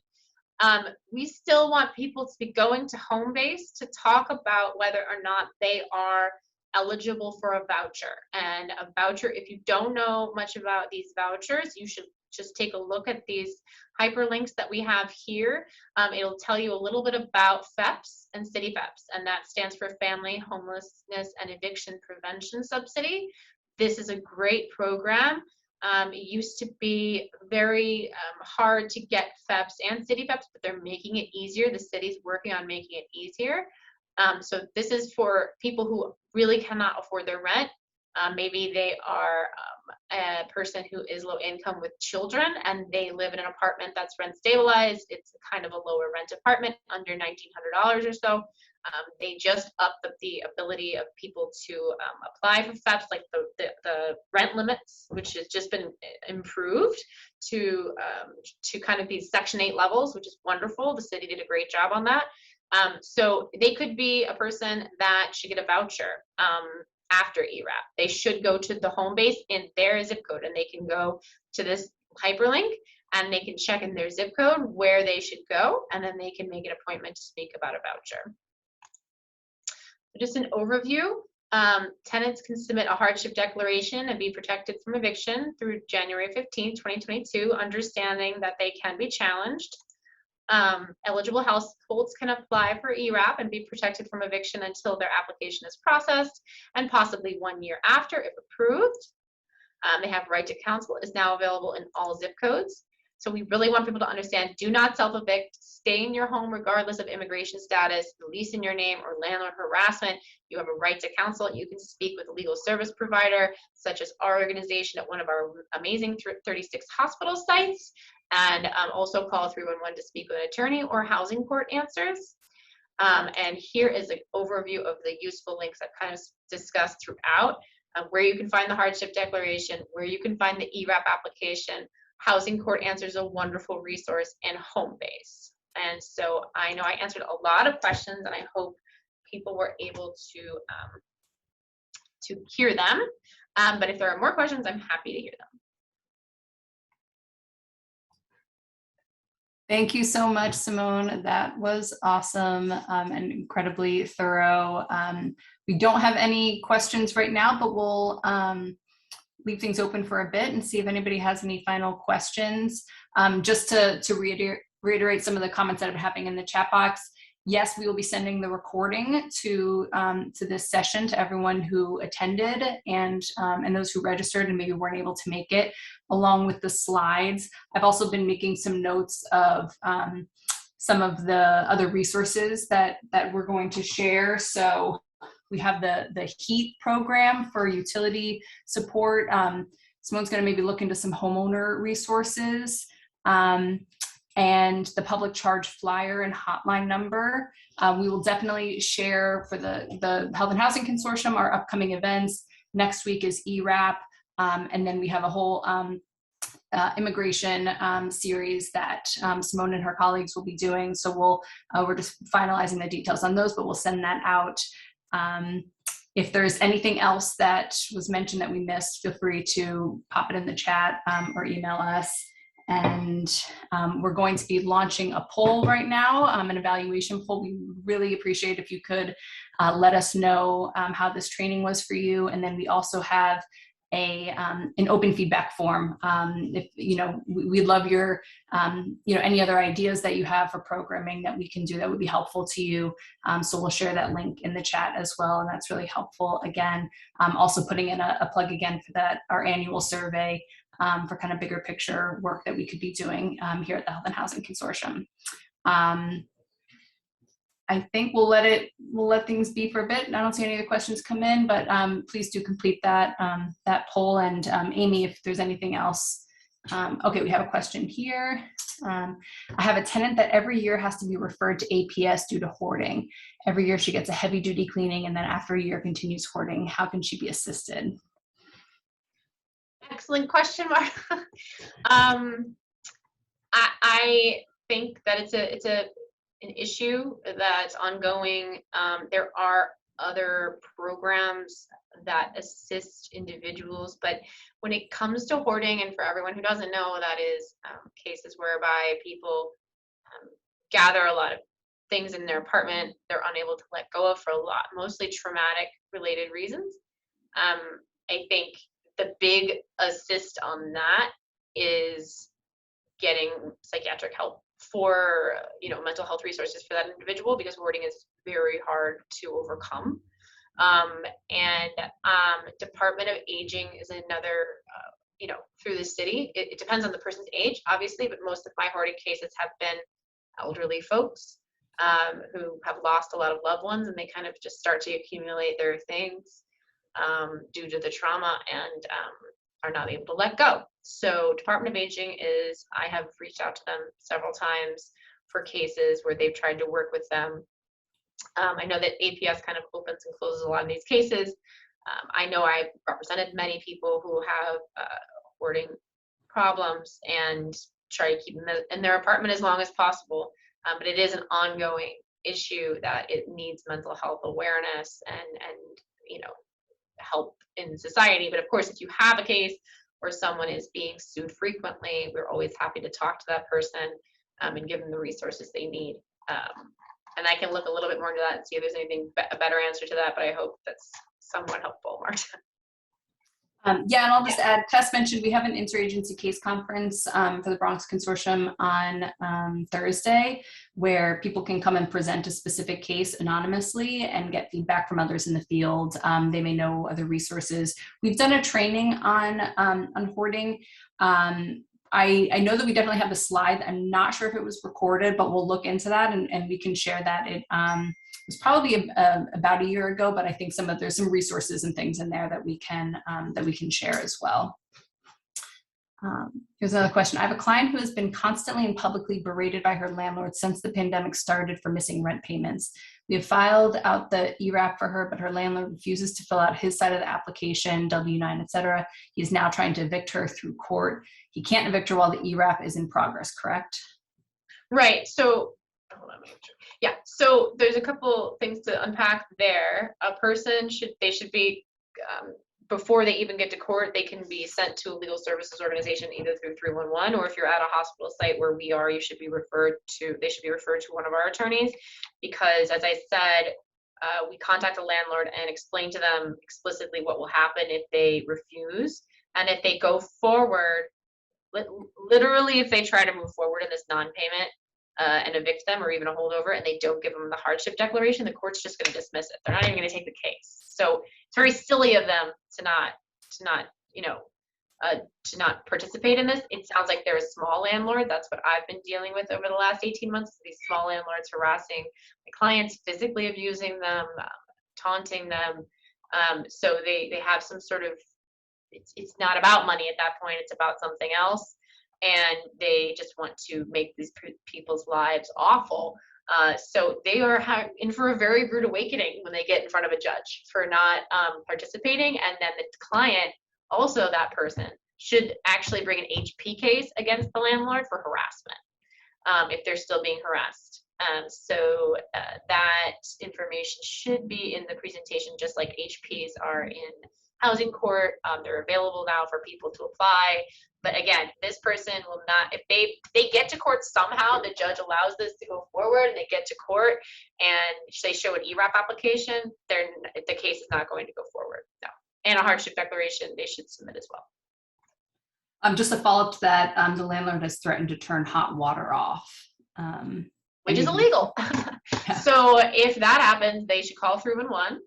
We still want people to be going to Homebase to talk about whether or not they are eligible for a voucher. And a voucher, if you don't know much about these vouchers, you should just take a look at these hyperlinks that we have here. It'll tell you a little bit about FEPS and City FEPS, and that stands for Family Homelessness and Eviction Prevention Subsidy. This is a great program. It used to be very hard to get FEPS and City FEPS, but they're making it easier. The city's working on making it easier. So this is for people who really cannot afford their rent. Maybe they are a person who is low income with children and they live in an apartment that's rent stabilized. It's kind of a lower rent apartment, under $1,900 or so. They just upped the ability of people to apply for FEPs, like the rent limits, which has just been improved to kind of these Section 8 levels, which is wonderful. The city did a great job on that. So they could be a person that should get a voucher after ERAP. They should go to the home base in their zip code, and they can go to this hyperlink and they can check in their zip code where they should go, and then they can make an appointment to speak about a voucher. Just an overview. Tenants can submit a hardship declaration and be protected from eviction through January 15, 2022, understanding that they can be challenged. Eligible households can apply for ERAP and be protected from eviction until their application is processed, and possibly 1 year after if approved. They have right to counsel. Is now available in all zip codes. So we really want people to understand, do not self-evict, stay in your home regardless of immigration status, lease in your name, or landlord harassment. You have a right to counsel. You can speak with a legal service provider, such as our organization at one of our amazing 36 hospital sites, and also call 311 to speak with an attorney or housing court answers. And here is an overview of the useful links I've kind of discussed throughout, where you can find the hardship declaration, where you can find the ERAP application. Housing Court Answers is a wonderful resource, and home base. And so I know I answered a lot of questions, and I hope people were able to hear them. But if there are more questions, I'm happy to hear them. Thank you so much, Simone. That was awesome and incredibly thorough. We don't have any questions right now, but we'll leave things open for a bit and see if anybody has any final questions. Just to reiterate some of the comments that are happening in the chat box. Yes, we will be sending the recording to this session to everyone who attended and those who registered and maybe weren't able to make it, along with the slides. I've also been making some notes of some of the other resources that we're going to share. So we have the HEAT program for utility support. Simone's going to maybe look into some homeowner resources. And the public charge flyer and hotline number. We will definitely share for the Health and Housing Consortium our upcoming events. Next week is ERAP, and then we have a whole immigration series that Simone and her colleagues will be doing. So we're just finalizing the details on those, but we'll send that out. If there's anything else that was mentioned that we missed, feel free to pop it in the chat or email us. And we're going to be launching a poll right now, an evaluation poll. We really appreciate if you could let us know how this training was for you. And then we also have an open feedback form. If we'd love your any other ideas that you have for programming that we can do that would be helpful to you. So we'll share that link in the chat as well, and that's really helpful. Again, also putting in a plug again for our annual survey. For kind of bigger picture work that we could be doing here at the Health and Housing Consortium. I think we'll let things be for a bit. I don't see any other questions come in, but please do complete that poll. And Amy, if there's anything else. Okay, we have a question here. I have a tenant that every year has to be referred to APS due to hoarding. Every year she gets a heavy duty cleaning and then after a year continues hoarding. How can she be assisted? Excellent question, Mark. I think that it's an issue that's ongoing. There are other programs that assist individuals, but when it comes to hoarding, and for everyone who doesn't know, that is cases whereby people gather a lot of things in their apartment they're unable to let go of for mostly traumatic related reasons. I think the big assist on that is getting psychiatric help for mental health resources for that individual, because hoarding is very hard to overcome. And Department of Aging is another through the city. It depends on the person's age, obviously, but most of my hoarding cases have been elderly folks who have lost a lot of loved ones, and they kind of just start to accumulate their things. due to the trauma and are not able to let go. So Department of Aging I have reached out to them several times for cases where they've tried to work with them. I know that APS kind of opens and closes a lot of these cases. I know I represented many people who have hoarding problems and try to keep them in their apartment as long as possible. But it is an ongoing issue that it needs mental health awareness and help in society. But of course, if you have a case where someone is being sued frequently, we're always happy to talk to that person and give them the resources they need. And I can look a little bit more into that and see if there's anything a better answer to that, but I hope that's somewhat helpful, Marta. Yeah, and I'll just add, Tess mentioned we have an interagency case conference for the Bronx Consortium on Thursday, where people can come and present a specific case anonymously and get feedback from others in the field. They may know other resources. We've done a training on hoarding. I know that we definitely have a slide. I'm not sure if it was recorded, but we'll look into that and we can share that. It was probably about a year ago, but I think there's some resources and things in there that we can share as well. Here's another question. I have a client who has been constantly and publicly berated by her landlord since the pandemic started for missing rent payments. We have filed out the ERAP for her, but her landlord refuses to fill out his side of the application, W-9, etc. He is now trying to evict her through court. He can't evict her while the ERAP is in progress, correct? Right. So, hold on. Yeah. So there's a couple things to unpack there. A person should be before they even get to court, they can be sent to a legal services organization either through 311, or if you're at a hospital site where we are, they should be referred to one of our attorneys, because as I said, we contact a landlord and explain to them explicitly what will happen if they refuse. And if they go forward, literally if they try to move forward in this non-payment and evict them or even a holdover, and they don't give them the hardship declaration, the court's just going to dismiss it. They're not even going to take the case. So it's very silly of them to not participate in this. It sounds like they're a small landlord. That's what I've been dealing with over the last 18 months. These small landlords harassing my clients, physically abusing them, taunting them. So they have some sort of, it's not about money at that point. It's about something else. And they just want to make these people's lives awful. So they are in for a very rude awakening when they get in front of a judge for not participating. And then the client, also that person, should actually bring an HP case against the landlord for harassment if they're still being harassed. So that information should be in the presentation, just like HPs are in housing court. They're available now for people to apply. But again, this person will not, if they get to court somehow, the judge allows this to go forward and they get to court and they show an ERAP application, the case is not going to go forward. No. And a hardship declaration they should submit as well. Just a follow-up to that, the landlord has threatened to turn hot water off. Which is illegal. So if that happens, they should call 311.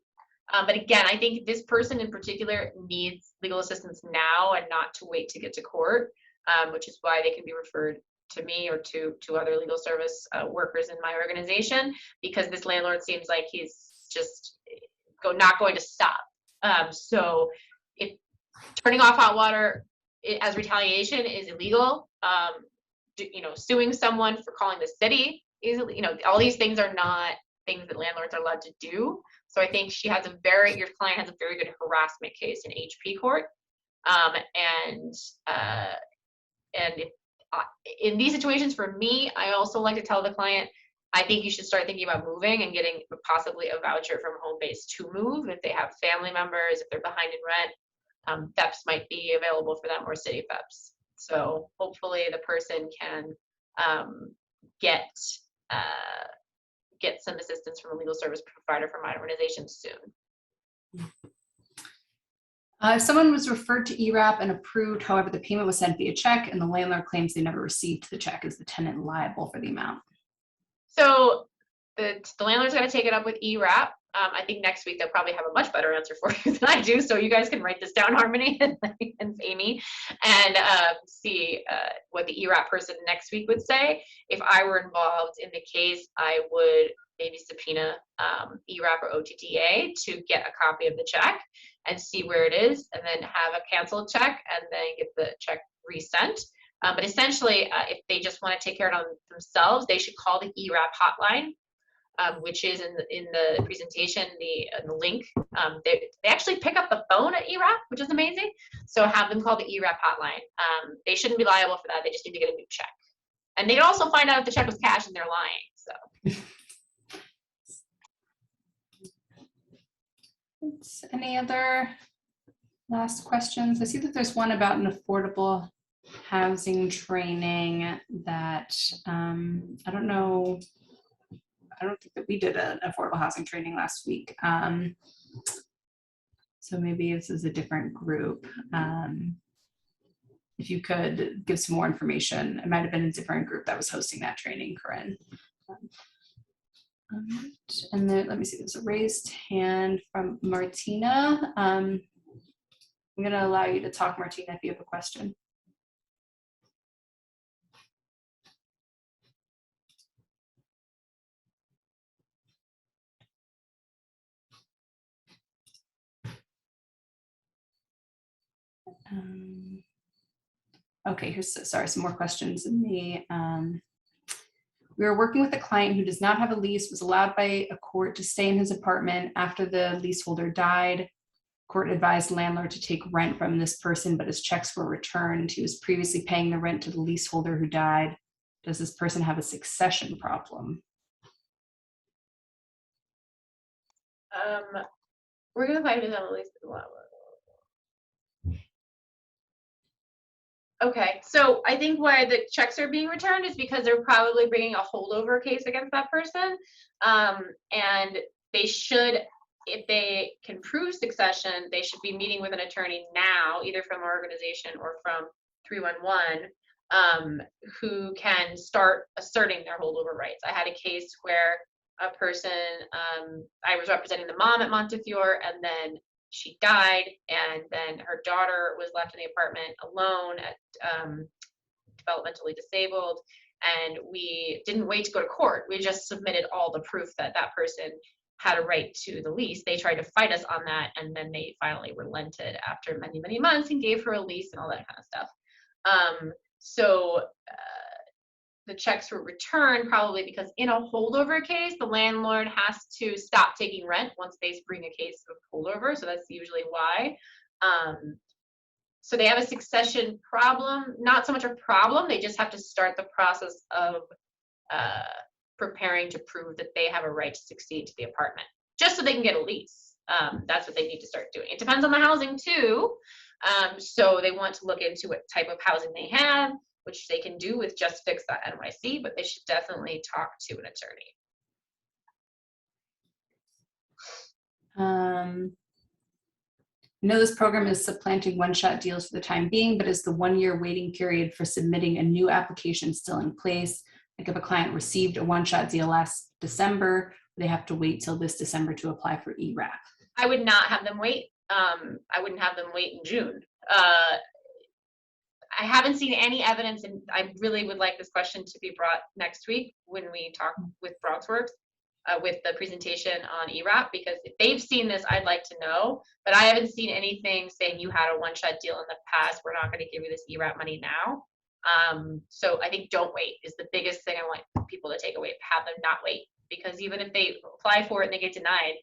But again, I think this person in particular needs legal assistance now and not to wait to get to court, which is why they can be referred to me or to other legal service workers in my organization, because this landlord seems like he's just not going to stop. So if turning off hot water as retaliation is illegal, suing someone for calling the city is, all these things are not things that landlords are allowed to do. So I think your client has a very good harassment case in HP court. And if, in these situations, for me, I also like to tell the client, I think you should start thinking about moving and getting possibly a voucher from home base to move. If they have family members, if they're behind in rent, FEPS might be available for them, or city FEPS. So hopefully the person can get some assistance from a legal service provider from my organization soon. If someone was referred to ERAP and approved, however, the payment was sent via check and the landlord claims they never received the check, is the tenant liable for the amount? So the landlord's got to take it up with ERAP. I think next week they'll probably have a much better answer for you than I do. So you guys can write this down, Harmony and Amy, and see what the ERAP person next week would say. If I were involved in the case, I would maybe subpoena ERAP or OTTA to get a copy of the check and see where it is, and then have a canceled check, and then get the check resent. But essentially, if they just want to take care of it on themselves, they should call the ERAP hotline, which is in the presentation, the link. They actually pick up the phone at ERAP, which is amazing. So have them call the ERAP hotline. They shouldn't be liable for that. They just need to get a new check. And they can also find out if the check was cashed and they're lying. So. Any other last questions? I see that there's one about an affordable housing training that I don't know. I don't think that we did an affordable housing training last week. So maybe this is a different group. If you could give some more information, it might have been a different group that was hosting that training, Corinne. And then let me see, there's a raised hand from Martina. I'm gonna allow you to talk, Martina, if you have a question. Okay, here's, sorry, some more questions in the, we were working with a client who does not have a lease, was allowed by a court to stay in his apartment after the leaseholder died. Court advised landlord to take rent from this person, but his checks were returned. He was previously paying the rent to the leaseholder who died. Does this person have a succession problem? We're gonna find it on the lease. Okay, so I think why the checks are being returned is because they're probably bringing a holdover case against that person. And they should, if they can prove succession, they should be meeting with an attorney now, either from our organization or from 311, who can start asserting their holdover rights. I had a case where a person, I was representing the mom at Montefiore, and then she died, and then her daughter was left in the apartment alone at developmentally disabled, and we didn't wait to go to court. We just submitted all the proof that that person had a right to the lease. They tried to fight us on that, and then they finally relented after many, many months and gave her a lease and all that kind of stuff. The checks were returned probably because in a holdover case, the landlord has to stop taking rent once they bring a case of holdover. So that's usually why. So they have a succession problem, not so much a problem. They just have to start the process of preparing to prove that they have a right to succeed to the apartment, just so they can get a lease. That's what they need to start doing. It depends on the housing too. So they want to look into what type of housing they have, which they can do with justfix.nyc, but they should definitely talk to an attorney. I know this program is supplanting one-shot deals for the time being, but is the one-year waiting period for submitting a new application still in place? Like if a client received a one-shot deal last December, they have to wait till this December to apply for ERAP. I would not have them wait. I wouldn't have them wait in June. I haven't seen any evidence, and I really would like this question to be brought next week when we talk with BronxWorks with the presentation on ERAP, because if they've seen this, I'd like to know, but I haven't seen anything saying you had a one-shot deal in the past, we're not going to give you this ERAP money now. So I think don't wait is the biggest thing I want people to take away. Have them not wait, because even if they apply for it and they get denied,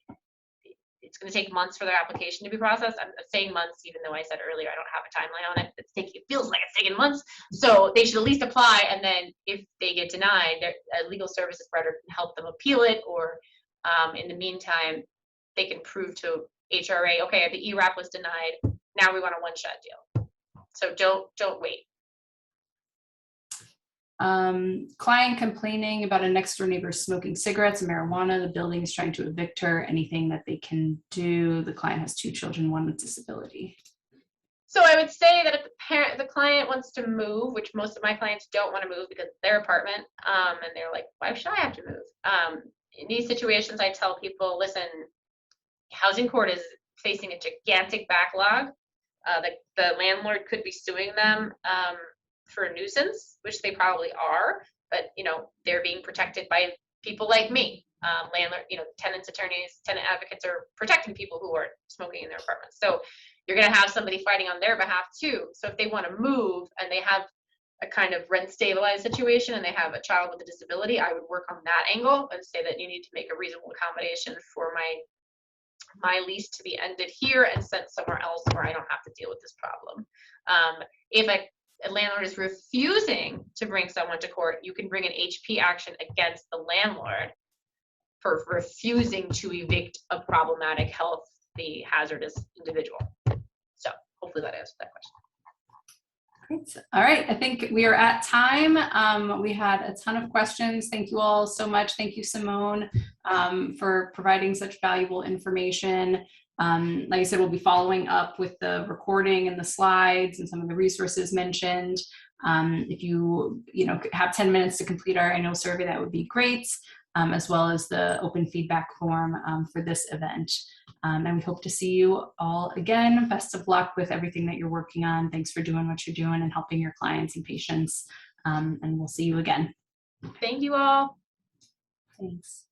it's going to take months for their application to be processed. I'm saying months, even though I said earlier I don't have a timeline on it. It feels like it's taking months. So they should at least apply, and then if they get denied, a legal services provider can help them appeal it, or in the meantime, they can prove to HRA, okay, the ERAP was denied. Now we want a one-shot deal. So don't wait. Client complaining about a next door neighbor smoking cigarettes and marijuana. The building is trying to evict her. Anything that they can do? The client has 2 children, 1 with disability. So I would say that if the client wants to move, which most of my clients don't want to move because it's their apartment, and they're like, why should I have to move? In these situations, I tell people, listen, housing court is facing a gigantic backlog. The landlord could be suing them for a nuisance, which they probably are, but they're being protected by people like me, landlord, tenants, attorneys, tenant advocates are protecting people who are smoking in their apartments. So you're going to have somebody fighting on their behalf too. So if they want to move and they have a kind of rent stabilized situation and they have a child with a disability, I would work on that angle and say that you need to make a reasonable accommodation for my lease to be ended here and sent somewhere else where I don't have to deal with this problem. If a landlord is refusing to bring someone to court, you can bring an HP action against the landlord for refusing to evict a problematic, healthy, hazardous individual. So hopefully that answered that question. Great. All right. I think we are at time. We had a ton of questions. Thank you all so much. Thank you, Simone, for providing such valuable information. Like I said, we'll be following up with the recording and the slides and some of the resources mentioned. If you have 10 minutes to complete our annual survey, that would be great, as well as the open feedback form for this event. And we hope to see you all again. Best of luck with everything that you're working on. Thanks for doing what you're doing and helping your clients and patients. And we'll see you again. Thank you all. Thanks.